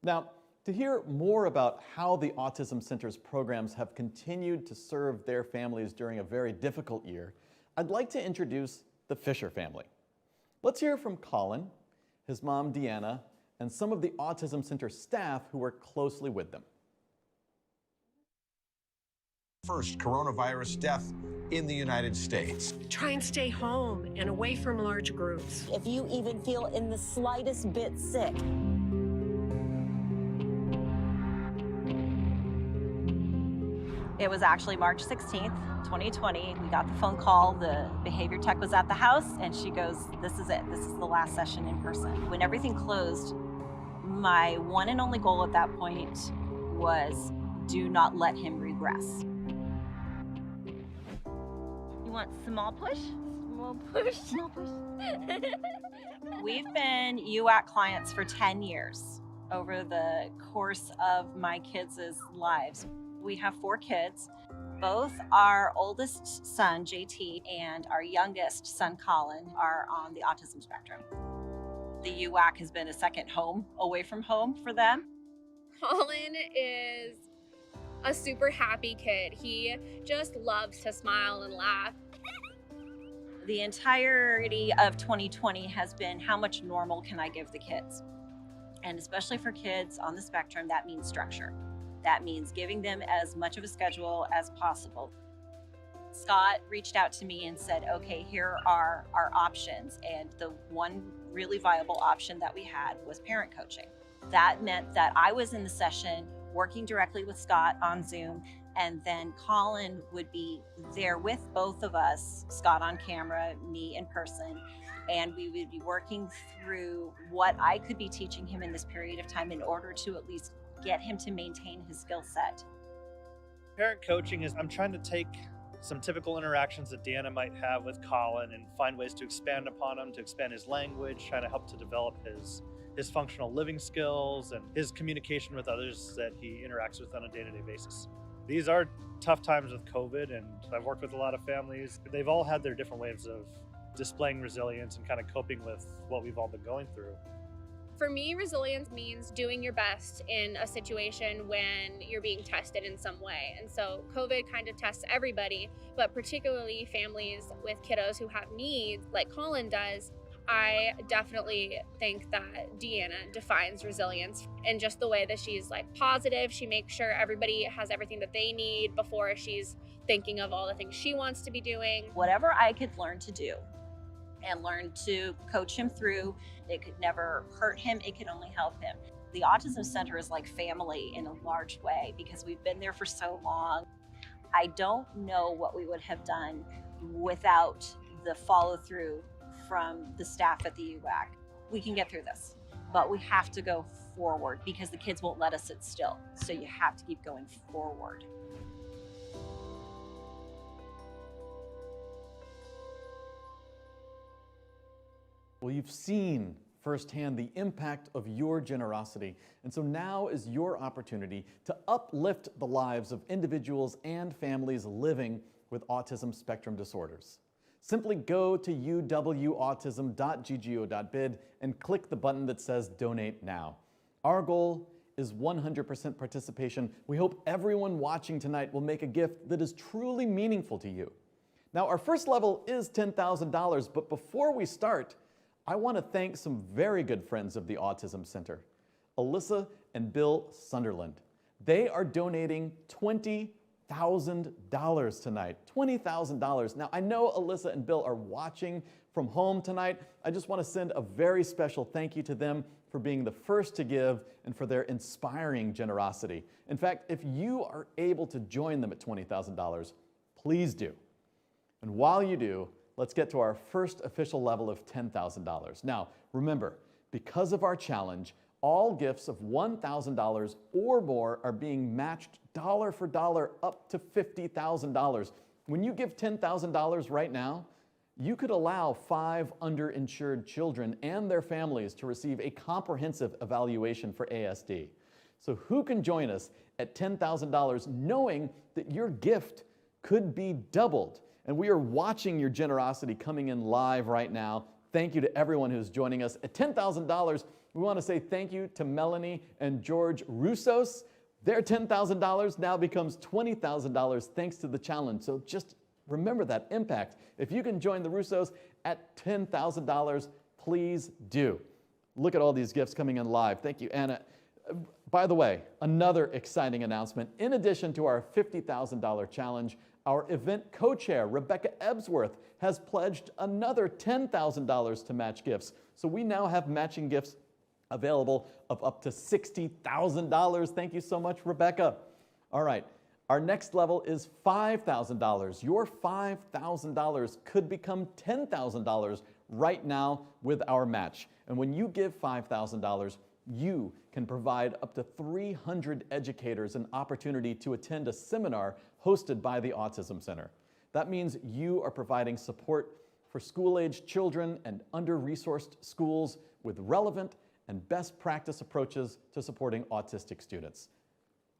Speaker 5: Now, to hear more about how the Autism Center's programs have continued to serve their families during a very difficult year, I'd like to introduce the Fisher family. Let's hear from Colin, his mom Deanna, and some of the Autism Center staff who work closely with them.
Speaker 8: First coronavirus death in the United States.
Speaker 9: Try and stay home and away from large groups.
Speaker 10: If you even feel in the slightest bit sick,
Speaker 11: it was actually March 16th, 2020. We got the phone call, the behavior tech was at the house, and she goes, "This is it, this is the last session in person." When everything closed, my one and only goal at that point was, do not let him regress. You want small push? Small push. Small push. We've been UAC clients for 10 years over the course of my kids' lives. We have 4 kids. Both our oldest son, JT, and our youngest son, Colin, are on the autism spectrum. The UAC has been a second home away from home for them.
Speaker 12: Colin is a super happy kid. He just loves to smile and laugh.
Speaker 11: The entirety of 2020 has been how much normal can I give the kids? And especially for kids on the spectrum, that means structure. That means giving them as much of a schedule as possible. Scott reached out to me and said, okay, here are our options. And the one really viable option that we had was parent coaching. That meant that I was in the session working directly with Scott on Zoom, and then Colin would be there with both of us, Scott on camera, me in person, and we would be working through what I could be teaching him in this period of time in order to at least get him to maintain his skill set.
Speaker 13: Parent coaching is I'm trying to take some typical interactions that Deanna might have with Colin and find ways to expand upon them, to expand his language, trying to help to develop his functional living skills and his communication with others that he interacts with on a day-to-day basis. These are tough times with COVID, and I've worked with a lot of families. They've all had their different ways of displaying resilience and kind of coping with what we've all been going through.
Speaker 12: For me, resilience means doing your best in a situation when you're being tested in some way. And so COVID kind of tests everybody, but particularly families with kiddos who have needs like Colin does. I definitely think that Deanna defines resilience in just the way that she's like positive. She makes sure everybody has everything that they need before she's thinking of all the things she wants to be doing.
Speaker 11: Whatever I could learn to do and learn to coach him through, it could never hurt him, it could only help him. The Autism Center is like family in a large way because we've been there for so long. I don't know what we would have done without the follow through from the staff at the UWAC. We can get through this, but we have to go forward because the kids won't let us sit still. So you have to keep going forward.
Speaker 5: Well, you've seen firsthand the impact of your generosity. And so now is your opportunity to uplift the lives of individuals and families living with autism spectrum disorders. Simply go to uwautism.ggo.bid and click the button that says Donate Now. Our goal is 100% participation. We hope everyone watching tonight will make a gift that is truly meaningful to you. Now, our first level is $10,000, but before we start, I want to thank some very good friends of the Autism Center, Alyssa and Bill Sunderland. They are donating $20,000 tonight, $20,000. Now, I know Alyssa and Bill are watching from home tonight. I just want to send a very special thank you to them for being the first to give and for their inspiring generosity. In fact, if you are able to join them at $20,000, please do. And while you do, let's get to our first official level of $10,000. Now, remember, because of our challenge, all gifts of $1,000 or more are being matched dollar for dollar up to $50,000. When you give $10,000 right now, you could allow 5 underinsured children and their families to receive a comprehensive evaluation for ASD. So who can join us at $10,000 knowing that your gift could be doubled? And we are watching your generosity coming in live right now. Thank you to everyone who's joining us. At $10,000, we want to say thank you to Melanie and George Roussos. Their $10,000 now becomes $20,000 thanks to the challenge. So just remember that impact. If you can join the Roussos at $10,000, please do. Look at all these gifts coming in live. Thank you, Anna. By the way, another exciting announcement. In addition to our $50,000 challenge, our event co-chair, Rebecca Ebsworth, has pledged another $10,000 to match gifts. So we now have matching gifts available of up to $60,000. Thank you so much, Rebecca. All right, our next level is $5,000. Your $5,000 could become $10,000 right now with our match. And when you give $5,000, you can provide up to 300 educators an opportunity to attend a seminar hosted by the Autism Center. That means you are providing support for school-aged children and under-resourced schools with relevant and best practice approaches to supporting autistic students.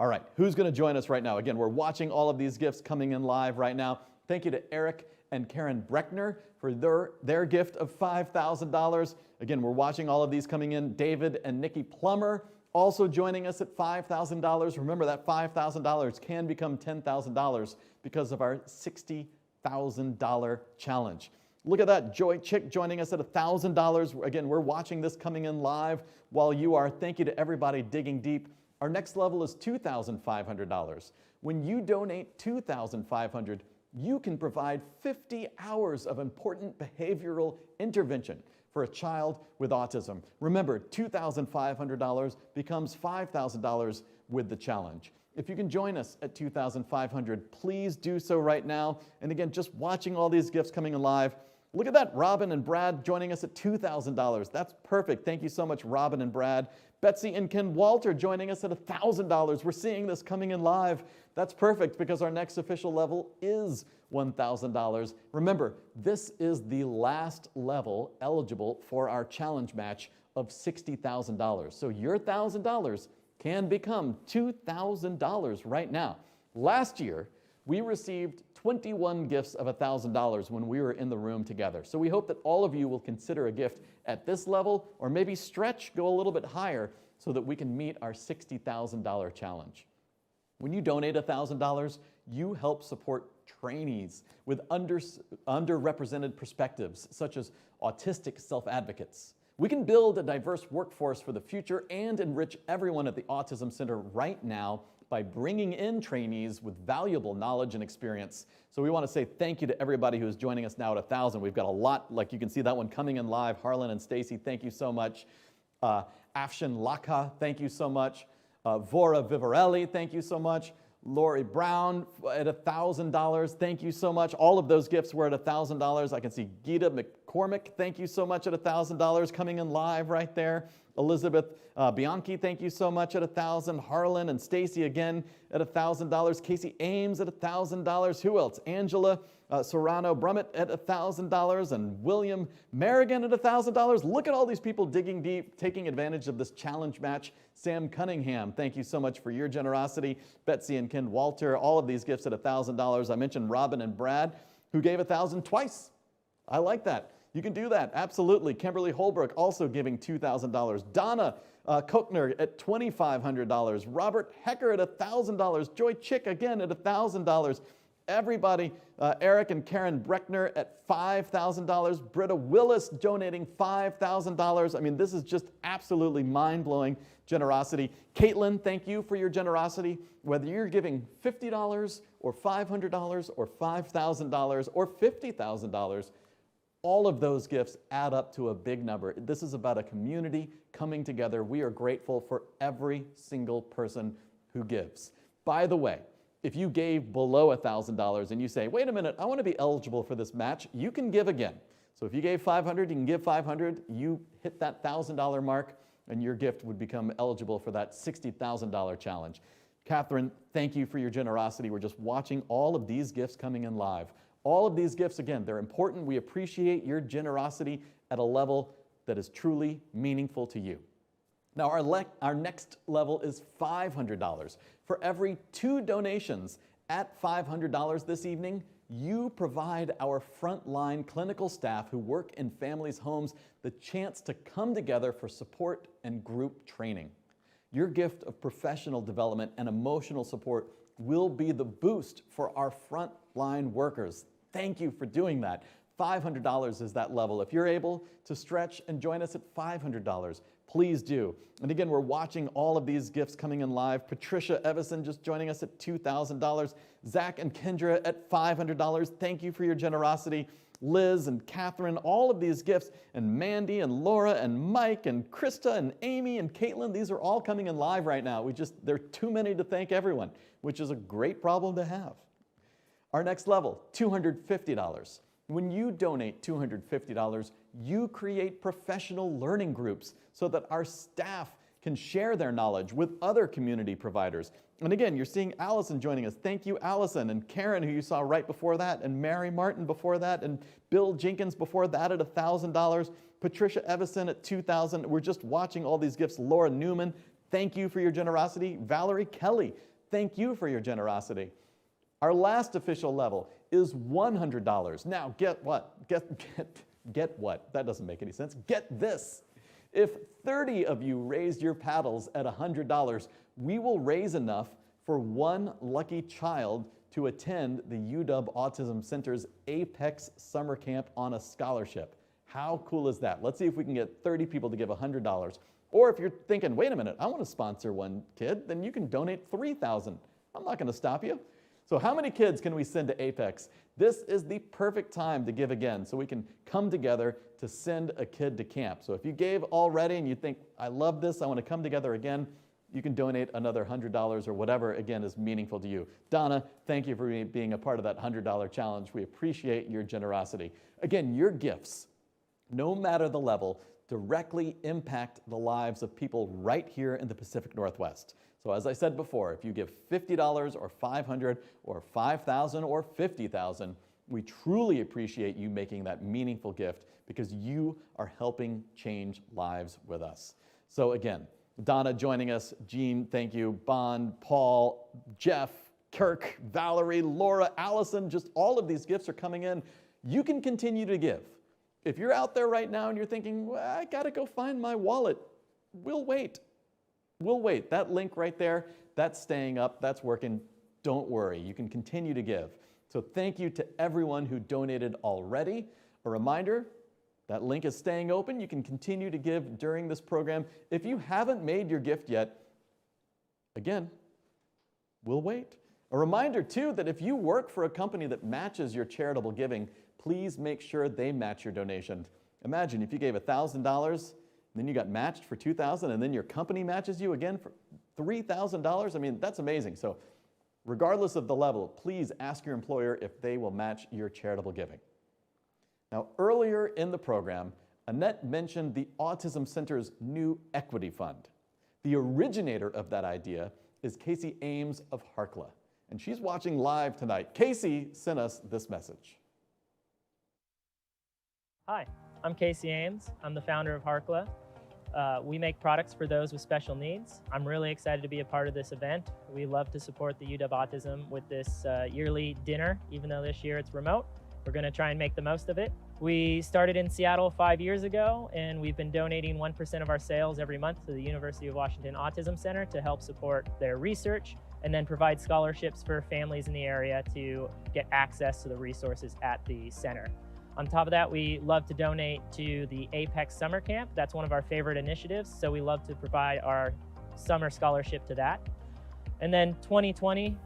Speaker 5: All right, who's going to join us right now? Again, we're watching all of these gifts coming in live right now. Thank you to Eric and Karen Breckner for their gift of $5,000. Again, we're watching all of these coming in. David and Nikki Plummer also joining us at $5,000. Remember that $5,000 can become $10,000 because of our $60,000 challenge. Look at that, Joy Chick joining us at $1,000. Again, we're watching this coming in live while you are. Thank you to everybody digging deep. Our next level is $2,500. When you donate $2,500, you can provide 50 hours of important behavioral intervention for a child with autism. Remember, $2,500 becomes $5,000 with the challenge. If you can join us at $2,500, please do so right now. And again, just watching all these gifts coming alive. Look at that, Robin and Brad joining us at $2,000. That's perfect. Thank you so much, Robin and Brad. Betsy and Ken Walter joining us at $1,000. We're seeing this coming in live. That's perfect because our next official level is $1,000. Remember, this is the last level eligible for our challenge match of $60,000. So your $1,000 can become $2,000 right now. Last year, we received 21 gifts of $1,000 when we were in the room together. So we hope that all of you will consider a gift at this level or maybe stretch, go a little bit higher so that we can meet our $60,000 challenge. When you donate $1,000, you help support trainees with underrepresented perspectives, such as autistic self-advocates. We can build a diverse workforce for the future and enrich everyone at the Autism Center right now by bringing in trainees with valuable knowledge and experience. So we want to say thank you to everybody who is joining us now at 1,000. We've got a lot, like you can see that one coming in live. Harlan and Stacy, thank you so much. Afshin Laka, thank you so much. Vora Vivarelli, thank you so much. Lori Brown at $1,000, thank you so much. All of those gifts were at $1,000. I can see Gita McCormick, thank you so much at $1,000 coming in live right there. Elizabeth Bianchi, thank you so much at $1,000. Harlan and Stacy again at $1,000. Casey Ames at $1,000. Who else? Angela Serrano Brummett at $1,000 and William Merrigan at $1,000. Look at all these people digging deep, taking advantage of this challenge match. Sam Cunningham, thank you so much for your generosity. Betsy and Ken Walter, all of these gifts at $1,000. I mentioned Robin and Brad, who gave $1,000 twice. I like that. You can do that, absolutely. Kimberly Holbrook also giving $2,000. Donna Kochner at $2,500. Robert Hecker at $1,000. Joy Chick again at $1,000. Everybody, Eric and Karen Breckner at $5,000. Britta Willis donating $5,000. I mean, this is just absolutely mind-blowing generosity. Caitlin, thank you for your generosity. Whether you're giving $50 or $500 or $5,000 or $50,000, all of those gifts add up to a big number. This is about a community coming together. We are grateful for every single person who gives. By the way, if you gave below $1,000 and you say, wait a minute, I want to be eligible for this match, you can give again. So if you gave $500, you can give $500. You hit that $1,000 mark and your gift would become eligible for that $60,000 challenge. Catherine, thank you for your generosity. We're just watching all of these gifts coming in live. All of these gifts, again, they're important. We appreciate your generosity at a level that is truly meaningful to you. Now, our next level is $500. For every 2 donations at $500 this evening, you provide our frontline clinical staff who work in families' homes the chance to come together for support and group training. Your gift of professional development and emotional support will be the boost for our frontline workers. Thank you for doing that. $500 is that level. If you're able to stretch and join us at $500, please do. And again, we're watching all of these gifts coming in live. Patricia Evison just joining us at $2,000. Zach and Kendra at $500. Thank you for your generosity. Liz and Catherine, all of these gifts, and Mandy and Laura and Mike and Krista and Amy and Caitlin, these are all coming in live right now. There are too many to thank everyone, which is a great problem to have. Our next level, $250. When you donate $250, you create professional learning groups so that our staff can share their knowledge with other community providers. And again, you're seeing Allison joining us. Thank you, Allison, and Karen, who you saw right before that, and Mary Martin before that, and Bill Jenkins before that at $1,000, Patricia Evison at $2,000. We're just watching all these gifts. Laura Newman, thank you for your generosity. Valerie Kelly, thank you for your generosity. Our last official level is $100. Now, get what? Get what? That doesn't make any sense. Get this. If 30 of you raised your paddles at $100, we will raise enough for one lucky child to attend the UW Autism Center's Apex Summer Camp on a scholarship. How cool is that? Let's see if we can get 30 people to give $100. Or if you're thinking, wait a minute, I want to sponsor one kid, then you can donate $3,000. I'm not going to stop you. So how many kids can we send to Apex? This is the perfect time to give again, so we can come together to send a kid to camp. So if you gave already and you think, I love this, I want to come together again, you can donate another $100 or whatever, again, is meaningful to you. Donna, thank you for being a part of that $100 challenge. We appreciate your generosity. Again, your gifts, no matter the level, directly impact the lives of people right here in the Pacific Northwest. So as I said before, if you give $50 or $500 or $5,000 or $50,000, we truly appreciate you making that meaningful gift because you are helping change lives with us. So again, Donna joining us, Jean, thank you, Bond, Paul, Jeff, Kirk, Valerie, Laura, Allison, just all of these gifts are coming in. You can continue to give. If you're out there right now and you're thinking, well, I gotta go find my wallet, we'll wait. We'll wait. That link right there, that's staying up, that's working. Don't worry, you can continue to give. So thank you to everyone who donated already. A reminder, that link is staying open. You can continue to give during this program. If you haven't made your gift yet, again, we'll wait. A reminder too that if you work for a company that matches your charitable giving, please make sure they match your donation. Imagine if you gave $1,000, then you got matched for $2,000, and then your company matches you again for $3,000. I mean, that's amazing. So regardless of the level, please ask your employer if they will match your charitable giving. Now, earlier in the program, Annette mentioned the Autism Center's new equity fund. The originator of that idea is Casey Ames of Harkla, and she's watching live tonight. Casey sent us this message.
Speaker 14: Hi, I'm Casey Ames. I'm the founder of Harkla. We make products for those with special needs. I'm really excited to be a part of this event. We love to support the UW Autism with this yearly dinner, even though this year it's remote. We're going to try and make the most of it. We started in Seattle 5 years ago, and we've been donating 1% of our sales every month to the University of Washington Autism Center to help support their research and then provide scholarships for families in the area to get access to the resources at the center. On top of that, we love to donate to the Apex Summer Camp. That's one of our favorite initiatives, so we love to provide our summer scholarship to that. And then 2020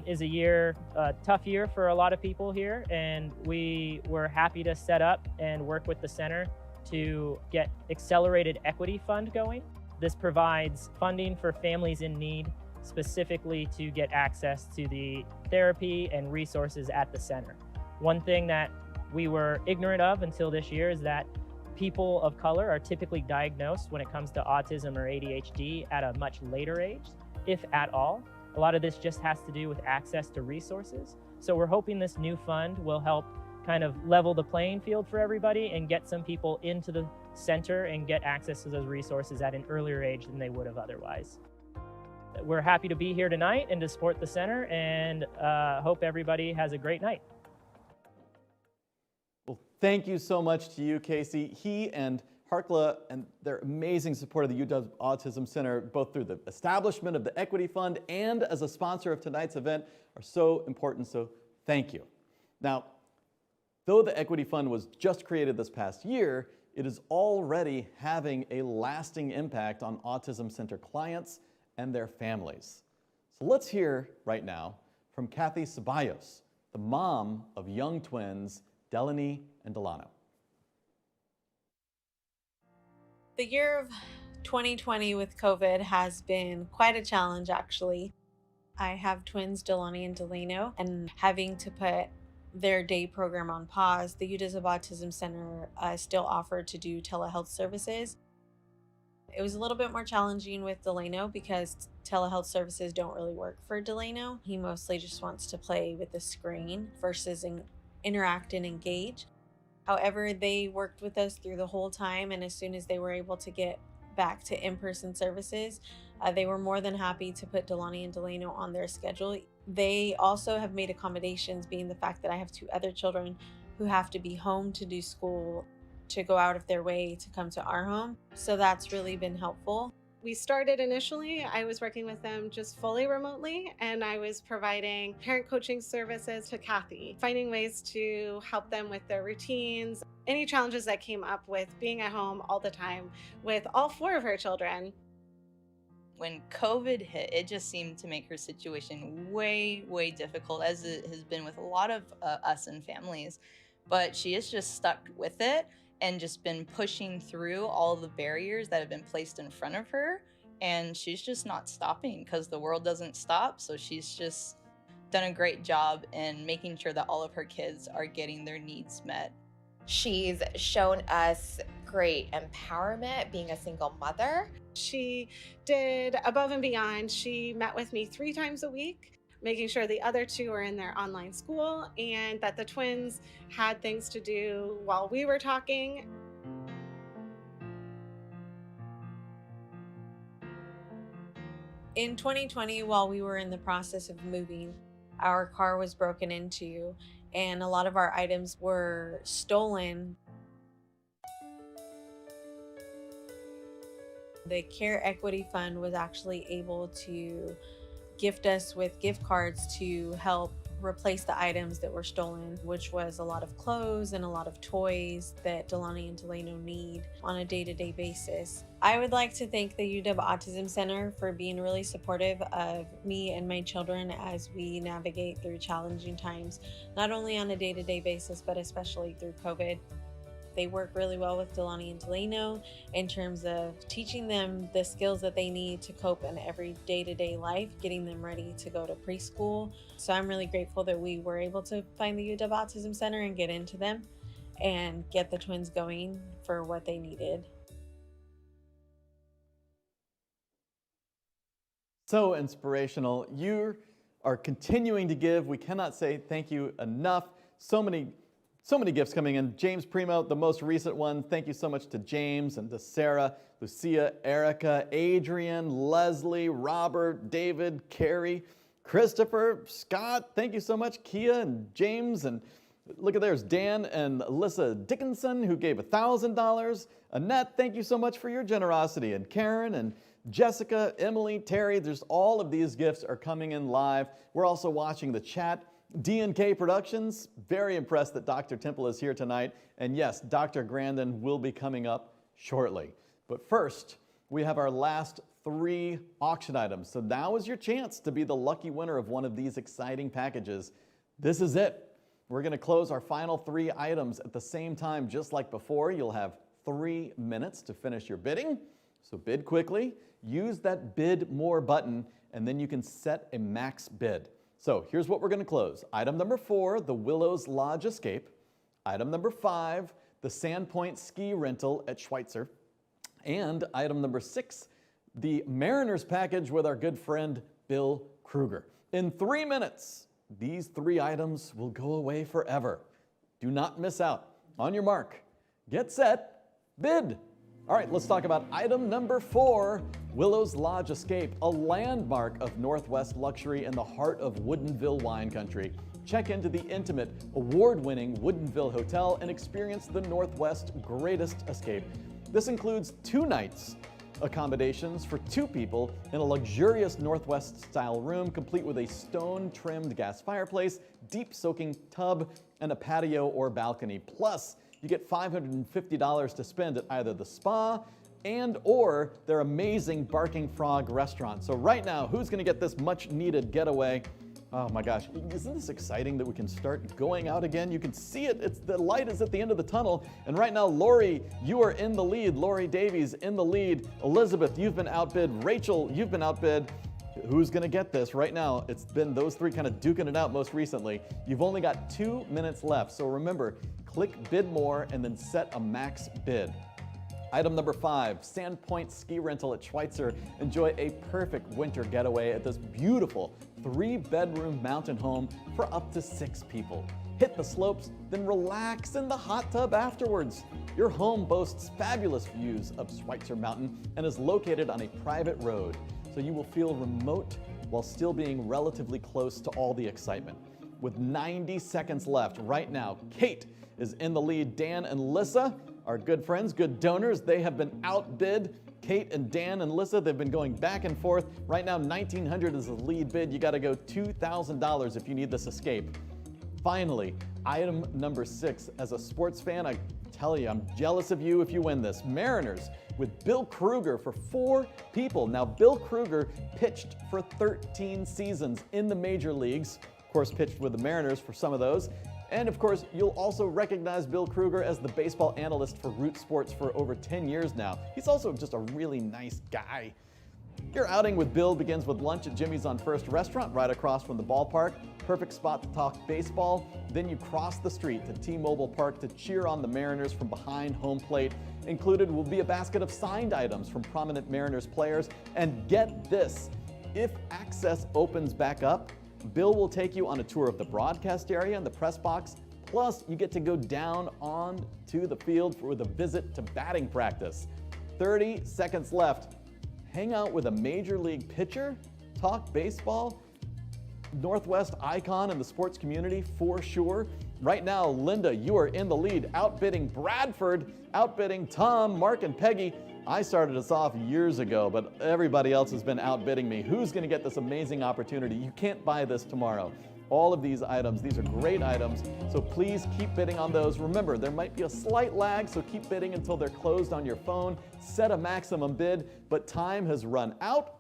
Speaker 14: is a tough year for a lot of people here, and we were happy to set up and work with the center to get Accelerated Equity Fund going. This provides funding for families in need, specifically to get access to the therapy and resources at the center. One thing that we were ignorant of until this year is that people of color are typically diagnosed when it comes to autism or ADHD at a much later age, if at all. A lot of this just has to do with access to resources. So we're hoping this new fund will help kind of level the playing field for everybody and get some people into the center and get access to those resources at an earlier age than they would have otherwise. We're happy to be here tonight and to support the center, and hope everybody has a great night.
Speaker 5: Well, thank you so much to you, Casey. He and Harkla and their amazing support of the UW Autism Center, both through the establishment of the Equity Fund and as a sponsor of tonight's event, are so important, so thank you. Now, though the Equity Fund was just created this past year, it is already having a lasting impact on Autism Center clients and their families. So let's hear right now from Kathy Ceballos, the mom of young twins, Delaney and Delano.
Speaker 15: The year of 2020 with COVID has been quite a challenge, actually. I have twins, Delaney and Delano, and having to put their day program on pause, the UW Autism Center still offered to do telehealth services. It was a little bit more challenging with Delano because telehealth services don't really work for Delano. He mostly just wants to play with the screen versus interact and engage. However, they worked with us through the whole time, and as soon as they were able to get back to in-person services, they were more than happy to put Delaney and Delano on their schedule. They also have made accommodations, being the fact that I have 2 other children who have to be home to do school, to go out of their way to come to our home. So that's really been helpful. We started initially, I was working with them just fully remotely, and I was providing parent coaching services to Kathy, finding ways to help them with their routines, any challenges that came up with being at home all the time with all 4 of her children.
Speaker 2: When COVID hit, it just seemed to make her situation way, way difficult, as it has been with a lot of us and families. But she has just stuck with it and just been pushing through all the barriers that have been placed in front of her. And she's just not stopping because the world doesn't stop. So she's just done a great job in making sure that all of her kids are getting their needs met.
Speaker 16: She's shown us great empowerment being a single mother.
Speaker 15: She did above and beyond. She met with me 3 times a week, making sure the other 2 were in their online school and that the twins had things to do while we were talking.
Speaker 7: In 2020, while we were in the process of moving, our car was broken into and a lot of our items were stolen. The Care Equity Fund was actually able to gift us with gift cards to help replace the items that were stolen, which was a lot of clothes and a lot of toys that Delani and Delano need on a day-to-day basis. I would like to thank the UW Autism Center for being really supportive of me and my children as we navigate through challenging times, not only on a day-to-day basis, but especially through COVID. They work really well with Delani and Delano in terms of teaching them the skills that they need to cope in every day-to-day life, getting them ready to go to preschool. So I'm really grateful that we were able to find the UW Autism Center and get into them and get the twins going for what they needed.
Speaker 5: So inspirational. You are continuing to give. We cannot say thank you enough. So many gifts coming in. James Primo, the most recent one. Thank you so much to James and to Sarah, Lucia, Erica, Adrian, Leslie, Robert, David, Carrie, Christopher, Scott. Thank you so much. Kia and James, and look at there's Dan and Alyssa Dickinson who gave $1,000. Annette, thank you so much for your generosity. And Karen and Jessica, Emily, Terry, there's all of these gifts are coming in live. We're also watching the chat. D&K Productions, very impressed that Dr. Temple is here tonight. And yes, Dr. Grandin will be coming up shortly. But first, we have our last 3 auction items. So now is your chance to be the lucky winner of one of these exciting packages. This is it. We're going to close our final 3 items at the same time, just like before. You'll have 3 minutes to finish your bidding. So bid quickly, use that bid more button, and then you can set a max bid. So here's what we're going to close. Item number 4, the Willows Lodge Escape. Item number 5, the Sandpoint Ski Rental at Schweitzer. And item number 6, the Mariners package with our good friend Bill Kruger. In 3 minutes, these 3 items will go away forever. Do not miss out. On your mark, get set, bid. All right, let's talk about item number 4, Willows Lodge Escape, a landmark of Northwest luxury in the heart of Woodinville wine country. Check into the intimate, award-winning Woodinville Hotel and experience the Northwest's greatest escape. This includes 2 nights accommodations for 2 people in a luxurious Northwest-style room, complete with a stone-trimmed gas fireplace, deep-soaking tub, and a patio or balcony. Plus, you get $550 to spend at either the spa and or their amazing Barking Frog restaurant. So right now, who's gonna get this much needed getaway? Oh my gosh, isn't this exciting that we can start going out again? You can see it, the light is at the end of the tunnel. And right now, Lori, you are in the lead. Lori Davies in the lead. Elizabeth, you've been outbid. Rachel, you've been outbid. Who's gonna get this right now? It's been those 3 kind of duking it out most recently. You've only got 2 minutes left. So remember, click bid more and then set a max bid. Item number 5, Sandpoint Ski Rental at Schweitzer. Enjoy a perfect winter getaway at this beautiful 3-bedroom mountain home for up to 6 people. Hit the slopes, then relax in the hot tub afterwards. Your home boasts fabulous views of Schweitzer Mountain and is located on a private road, so you will feel remote while still being relatively close to all the excitement. With 90 seconds left right now, Kate is in the lead. Dan and Lissa, our good friends, good donors, they have been outbid Kate and Dan and Lissa, they've been going back and forth. Right now, $1,900 is the lead bid. You got to go $2,000 if you need this escape. Finally, item number 6. As a sports fan, I tell you, I'm jealous of you if you win this. Mariners with Bill Kruger for 4 people. Now, Bill Kruger pitched for 13 seasons in the major leagues. Of course, pitched with the Mariners for some of those. And of course, you'll also recognize Bill Kruger as the baseball analyst for Root Sports for over 10 years now. He's also just a really nice guy. Your outing with Bill begins with lunch at Jimmy's on First Restaurant right across from the ballpark. Perfect spot to talk baseball. Then you cross the street to T-Mobile Park to cheer on the Mariners from behind home plate. Included will be a basket of signed items from prominent Mariners players. And get this, if access opens back up, Bill will take you on a tour of the broadcast area and the press box. Plus, you get to go down onto the field with a visit to batting practice. 30 seconds left. Hang out with a major league pitcher, talk baseball, Northwest icon in the sports community for sure. Right now, Linda, you are in the lead, outbidding Bradford, outbidding Tom, Mark, and Peggy. I started us off years ago, but everybody else has been outbidding me. Who's going to get this amazing opportunity? You can't buy this tomorrow. All of these items, these are great items, so please keep bidding on those. Remember, there might be a slight lag, so keep bidding until they're closed on your phone. Set a maximum bid, but time has run out,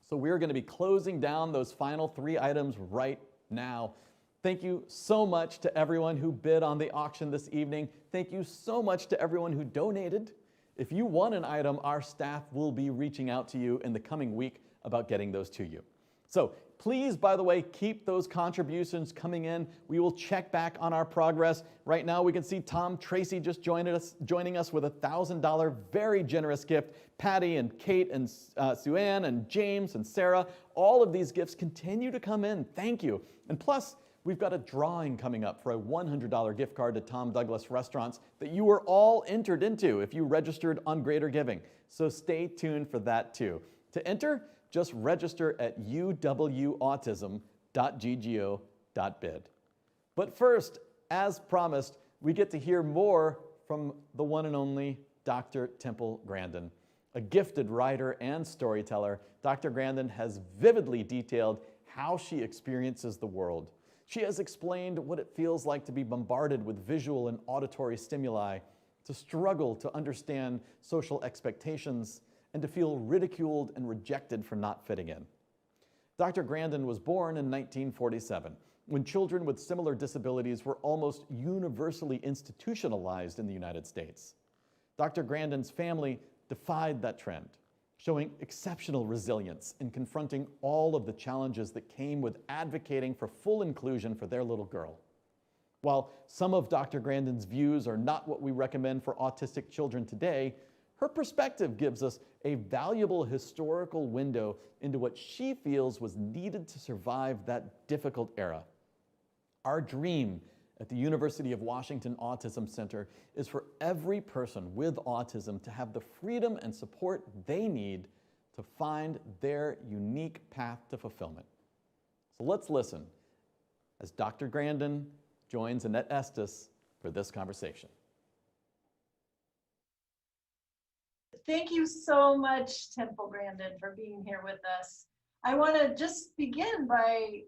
Speaker 5: so we're going to be closing down those final 3 items right now. Thank you so much to everyone who bid on the auction this evening. Thank you so much to everyone who donated. If you won an item, our staff will be reaching out to you in the coming week about getting those to you. So please, by the way, keep those contributions coming in. We will check back on our progress. Right now, we can see Tom Tracy just joining us with a $1,000 very generous gift. Patty and Kate and Sue Ann and James and Sarah, all of these gifts continue to come in. Thank you. And plus, we've got a drawing coming up for a $100 gift card to Tom Douglas Restaurants that you were all entered into if you registered on Greater Giving. So stay tuned for that too. To enter, just register at uwautism.ggo.bid. But first, as promised, we get to hear more from the one and only Dr. Temple Grandin. A gifted writer and storyteller, Dr. Grandin has vividly detailed how she experiences the world. She has explained what it feels like to be bombarded with visual and auditory stimuli, to struggle to understand social expectations, and to feel ridiculed and rejected for not fitting in. Dr. Grandin was born in 1947, when children with similar disabilities were almost universally institutionalized in the United States. Dr. Grandin's family defied that trend, showing exceptional resilience in confronting all of the challenges that came with advocating for full inclusion for their little girl. While some of Dr. Grandin's views are not what we recommend for autistic children today, her perspective gives us a valuable historical window into what she feels was needed to survive that difficult era. Our dream at the University of Washington Autism Center is for every person with autism to have the freedom and support they need to find their unique path to fulfillment. So let's listen as Dr. Grandin joins Annette Estes for this conversation.
Speaker 7: Thank you so much, Temple Grandin, for being here with us. I want to just begin by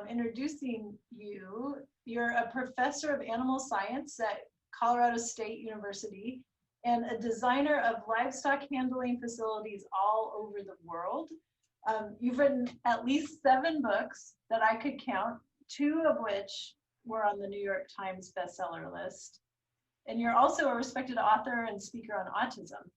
Speaker 7: introducing you. You're a professor of animal science at Colorado State University and a designer of livestock handling facilities all over the world. You've written at least 7 books that I could count, 2 of which were on the New York Times bestseller list. And you're also a respected author and speaker on autism.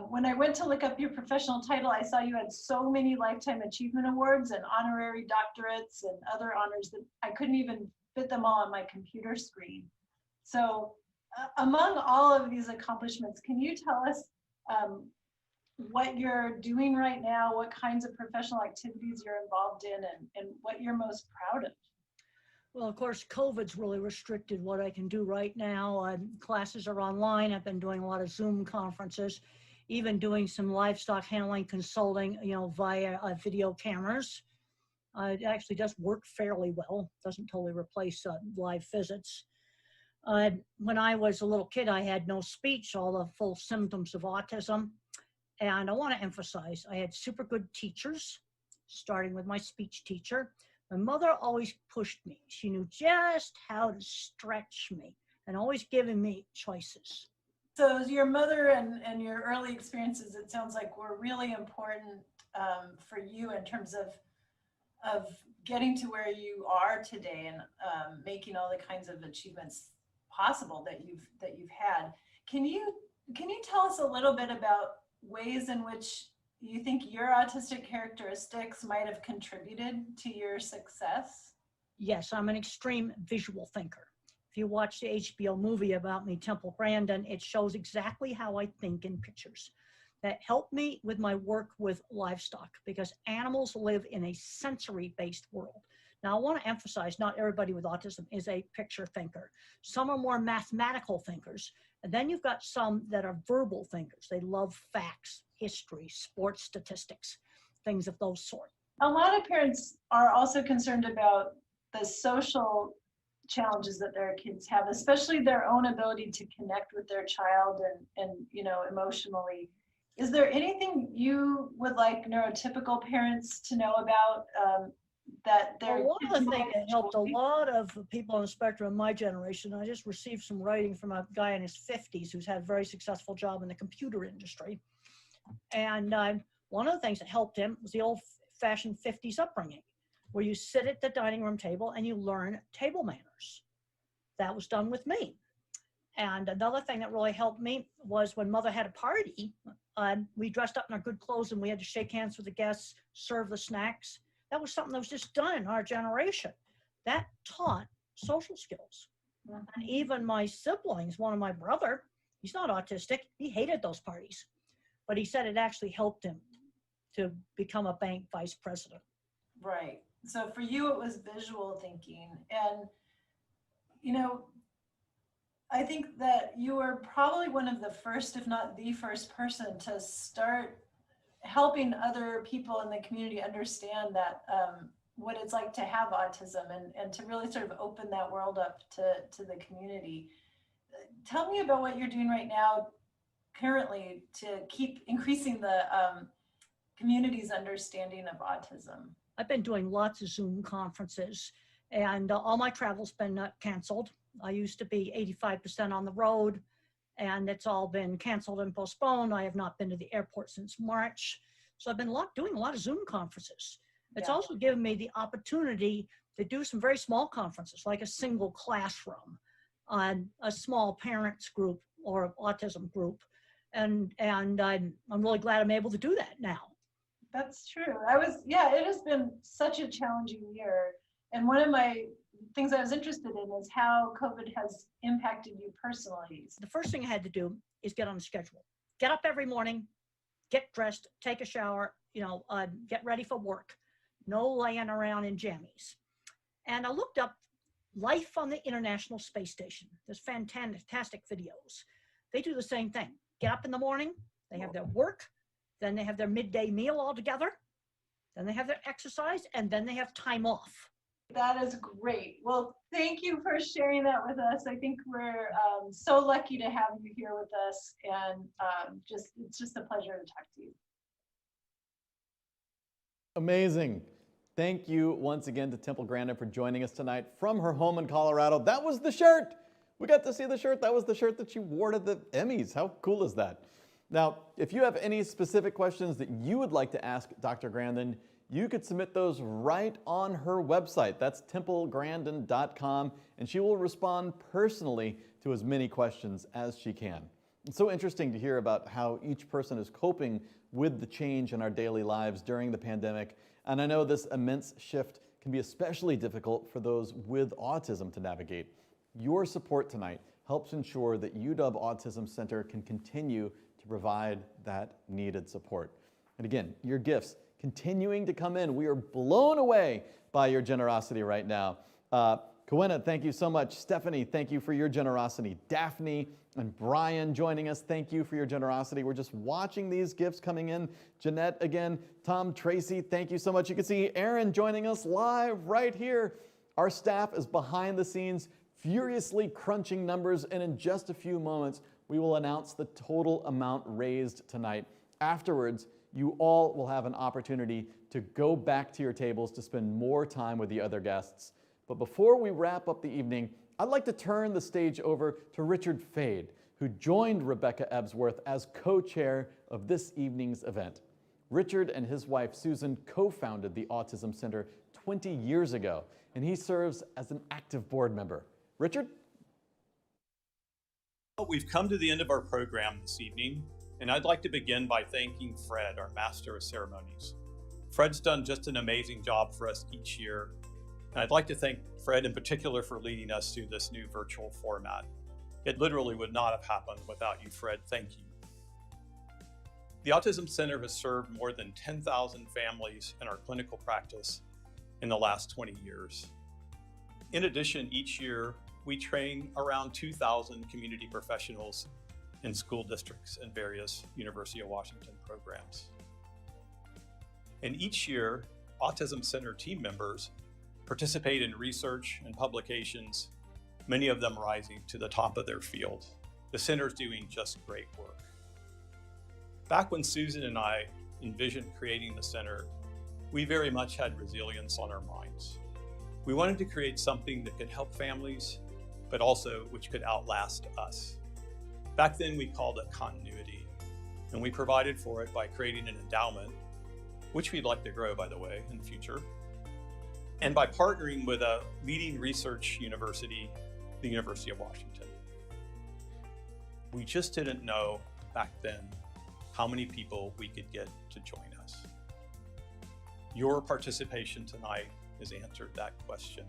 Speaker 7: When I went to look up your professional title, I saw you had so many Lifetime Achievement Awards and honorary doctorates and other honors that I couldn't even fit them all on my computer screen. So among all of these accomplishments, can you tell us what you're doing right now, what kinds of professional activities you're involved in, and what you're most proud of?
Speaker 1: Well, of course, COVID's really restricted what I can do right now. Classes are online. I've been doing a lot of Zoom conferences, even doing some livestock handling consulting, via video cameras. It actually does work fairly well. Doesn't totally replace live visits. When I was a little kid, I had no speech, all the full symptoms of autism. And I want to emphasize, I had super good teachers, starting with my speech teacher. My mother always pushed me. She knew just how to stretch me and always giving me choices.
Speaker 7: So your mother and your early experiences, it sounds like, were really important for you in terms of getting to where you are today and making all the kinds of achievements possible that you've had. Can you tell us a little bit about ways in which you think your autistic characteristics might have contributed to your success?
Speaker 1: Yes, I'm an extreme visual thinker. If you watch the HBO movie about me, Temple Grandin, it shows exactly how I think in pictures. That helped me with my work with livestock because animals live in a sensory-based world. Now, I want to emphasize not everybody with autism is a picture thinker. Some are more mathematical thinkers, and then you've got some that are verbal thinkers. They love facts, history, sports statistics, things of those sorts.
Speaker 7: A lot of parents are also concerned about the social challenges that their kids have, especially their own ability to connect with their child and emotionally. Is there anything you would like neurotypical parents to know about that they're?
Speaker 1: Well, one of the things that helped a lot of people on the spectrum of my generation, I just received some writing from a guy in his 50s who's had a very successful job in the computer industry. And one of the things that helped him was the old-fashioned 50s upbringing, where you sit at the dining room table and you learn table manners. That was done with me. And another thing that really helped me was when mother had a party, we dressed up in our good clothes and we had to shake hands with the guests, serve the snacks. That was something that was just done in our generation. That taught social skills. And even my siblings, one of my brother, he's not autistic, he hated those parties. But he said it actually helped him to become a bank vice president.
Speaker 7: Right. So for you, it was visual thinking. And, I think that you were probably one of the first, if not the first person to start helping other people in the community understand that what it's like to have autism and to really sort of open that world up to the community. Tell me about what you're doing right now currently to keep increasing the community's understanding of autism.
Speaker 1: I've been doing lots of Zoom conferences and all my travel's been canceled. I used to be 85% on the road and it's all been canceled and postponed. I have not been to the airport since March. So I've been doing a lot of Zoom conferences. It's also given me the opportunity to do some very small conferences, like a single classroom on a small parents group or autism group. And I'm really glad I'm able to do that now.
Speaker 7: That's true. It has been such a challenging year. And one of my things I was interested in is how COVID has impacted you personally.
Speaker 1: The first thing I had to do is get on the schedule. Get up every morning, get dressed, take a shower, get ready for work. No laying around in jammies. And I looked up life on the International Space Station. There's fantastic videos. They do the same thing. Get up in the morning, they have their work, then they have their midday meal all together, then they have their exercise, and then they have time off.
Speaker 7: That is great. Well, thank you for sharing that with us. I think we're so lucky to have you here with us, and it's just a pleasure to talk to you.
Speaker 5: Amazing. Thank you once again to Temple Grandin for joining us tonight from her home in Colorado. That was the shirt. We got to see the shirt. That was the shirt that she wore to the Emmys. How cool is that? Now, if you have any specific questions that you would like to ask Dr. Grandin, you could submit those right on her website. That's templegrandin.com, and she will respond personally to as many questions as she can. It's so interesting to hear about how each person is coping with the change in our daily lives during the pandemic. And I know this immense shift can be especially difficult for those with autism to navigate. Your support tonight helps ensure that UW Autism Center can continue to provide that needed support. And again, your gifts continuing to come in. We are blown away by your generosity right now. Corinna, thank you so much. Stephanie, thank you for your generosity. Daphne and Brian joining us, thank you for your generosity. We're just watching these gifts coming in. Jeanette again, Tom, Tracy, thank you so much. You can see Aaron joining us live right here. Our staff is behind the scenes, furiously crunching numbers, and in just a few moments, we will announce the total amount raised tonight. Afterwards, you all will have an opportunity to go back to your tables to spend more time with the other guests. But before we wrap up the evening, I'd like to turn the stage over to Richard Fade, who joined Rebecca Ebsworth as co-chair of this evening's event. Richard and his wife Susan co-founded the Autism Center 20 years ago, and he serves as an active board member. Richard?
Speaker 17: We've come to the end of our program this evening, and I'd like to begin by thanking Fred, our Master of Ceremonies. Fred's done just an amazing job for us each year, and I'd like to thank Fred in particular for leading us through this new virtual format. It literally would not have happened without you, Fred. Thank you. The Autism Center has served more than 10,000 families in our clinical practice in the last 20 years. In addition, each year, we train around 2,000 community professionals in school districts and various University of Washington programs. And each year, Autism Center team members participate in research and publications, many of them rising to the top of their field. The center's doing just great work. Back when Susan and I envisioned creating the center, we very much had resilience on our minds. We wanted to create something that could help families, but also which could outlast us. Back then we called it continuity, and we provided for it by creating an endowment, which we'd like to grow, by the way, in the future, and by partnering with a leading research university, the University of Washington. We just didn't know back then how many people we could get to join us. Your participation tonight has answered that question.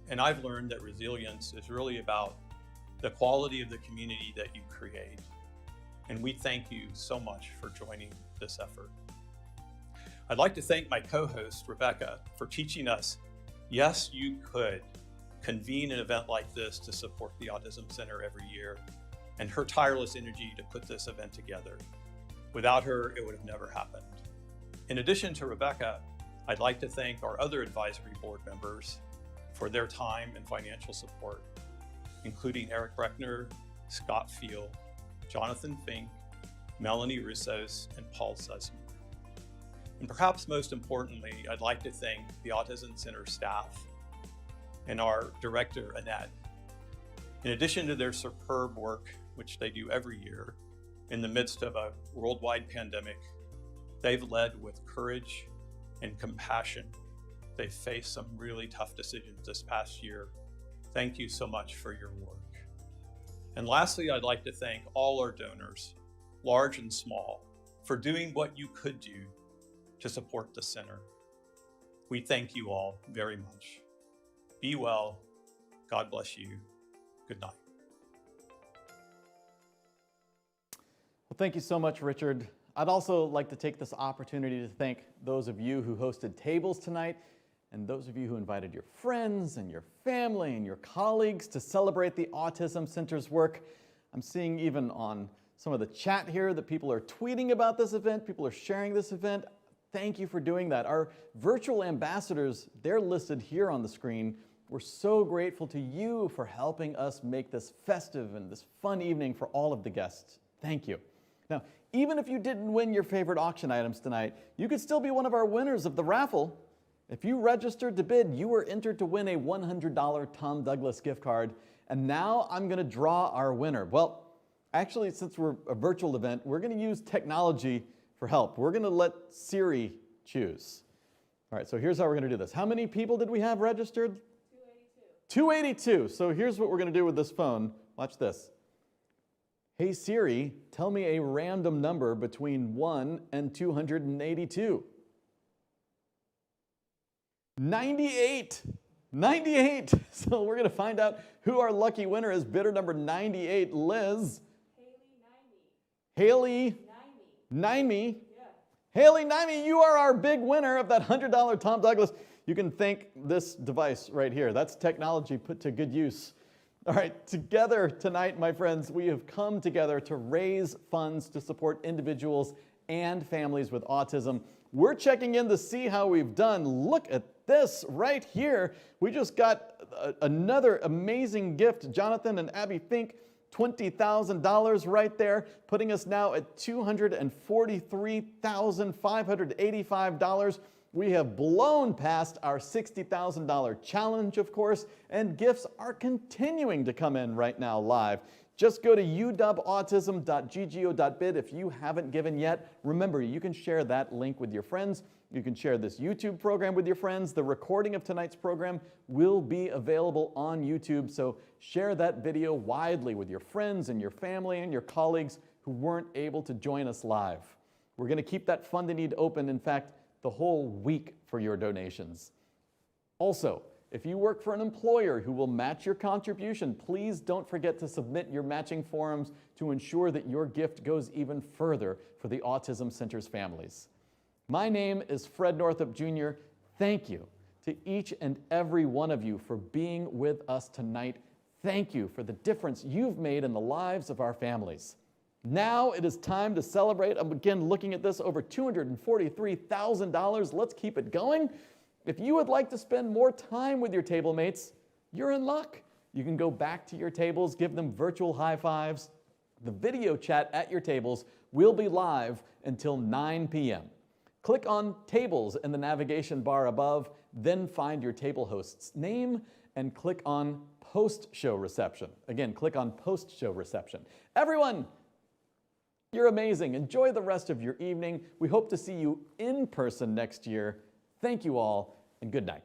Speaker 17: And I've learned that resilience is really about the quality of the community that you create. And we thank you so much for joining this effort. I'd like to thank my co-host, Rebecca, for teaching us, yes, you could convene an event like this to support the Autism Center every year, and her tireless energy to put this event together. Without her, it would have never happened. In addition to Rebecca, I'd like to thank our other advisory board members for their time and financial support, including Eric Breckner, Scott Field, Jonathan Fink, Melanie Russos, and Paul Sussman. And perhaps most importantly, I'd like to thank the Autism Center staff and our director, Annette. In addition to their superb work, which they do every year, in the midst of a worldwide pandemic, they've led with courage and compassion. They've faced some really tough decisions this past year. Thank you so much for your work. And lastly, I'd like to thank all our donors, large and small, for doing what you could do to support the center. We thank you all very much. Be well. God bless you. Good night.
Speaker 5: Well, thank you so much, Richard. I'd also like to take this opportunity to thank those of you who hosted tables tonight and those of you who invited your friends and your family and your colleagues to celebrate the Autism Center's work. I'm seeing even on some of the chat here that people are tweeting about this event, people are sharing this event. Thank you for doing that. Our virtual ambassadors, they're listed here on the screen. We're so grateful to you for helping us make this festive and this fun evening for all of the guests. Thank you. Now, even if you didn't win your favorite auction items tonight, you could still be one of our winners of the raffle. If you registered to bid, you were entered to win a $100 Tom Douglas gift card. And now I'm going to draw our winner. Well, actually, since we're a virtual event, we're going to use technology for help. We're going to let Siri choose. All right, so here's how we're going to do this. How many people did we have registered? 282. So here's what we're going to do with this phone. Watch this. Hey Siri, tell me a random number between 1 and 282. 98. 98. So we're going to find out who our lucky winner is. Bidder number 98, Liz. Haley Naimi. Haley Naimi, you are our big winner of that $100 Tom Douglas. You can thank this device right here. That's technology put to good use. All right, together tonight, my friends, we have come together to raise funds to support individuals and families with autism. We're checking in to see how we've done. Look at this right here. We just got another amazing gift. Jonathan and Abby Fink, $20,000 right there, putting us now at $243,585. We have blown past our $60,000 challenge, of course, and gifts are continuing to come in right now live. Just go to uwautism.ggo.bid if you haven't given yet. Remember, you can share that link with your friends. You can share this YouTube program with your friends. The recording of tonight's program will be available on YouTube, so share that video widely with your friends and your family and your colleagues who weren't able to join us live. We're going to keep that Fund a Need open, in fact, the whole week for your donations. Also, if you work for an employer who will match your contribution, please don't forget to submit your matching forms to ensure that your gift goes even further for the Autism Center's families. My name is Fred Northup Jr. Thank you to each and every one of you for being with us tonight. Thank you for the difference you've made in the lives of our families. Now it is time to celebrate. I'm again looking at this, over $243,000. Let's keep it going. If you would like to spend more time with your table mates, you're in luck. You can go back to your tables, give them virtual high fives. The video chat at your tables will be live until 9 p.m. Click on Tables in the navigation bar above, then find your table host's name and click on Post-Show Reception. Again, click on Post-Show Reception. Everyone, you're amazing. Enjoy the rest of your evening. We hope to see you in person next year. Thank you all, and good night.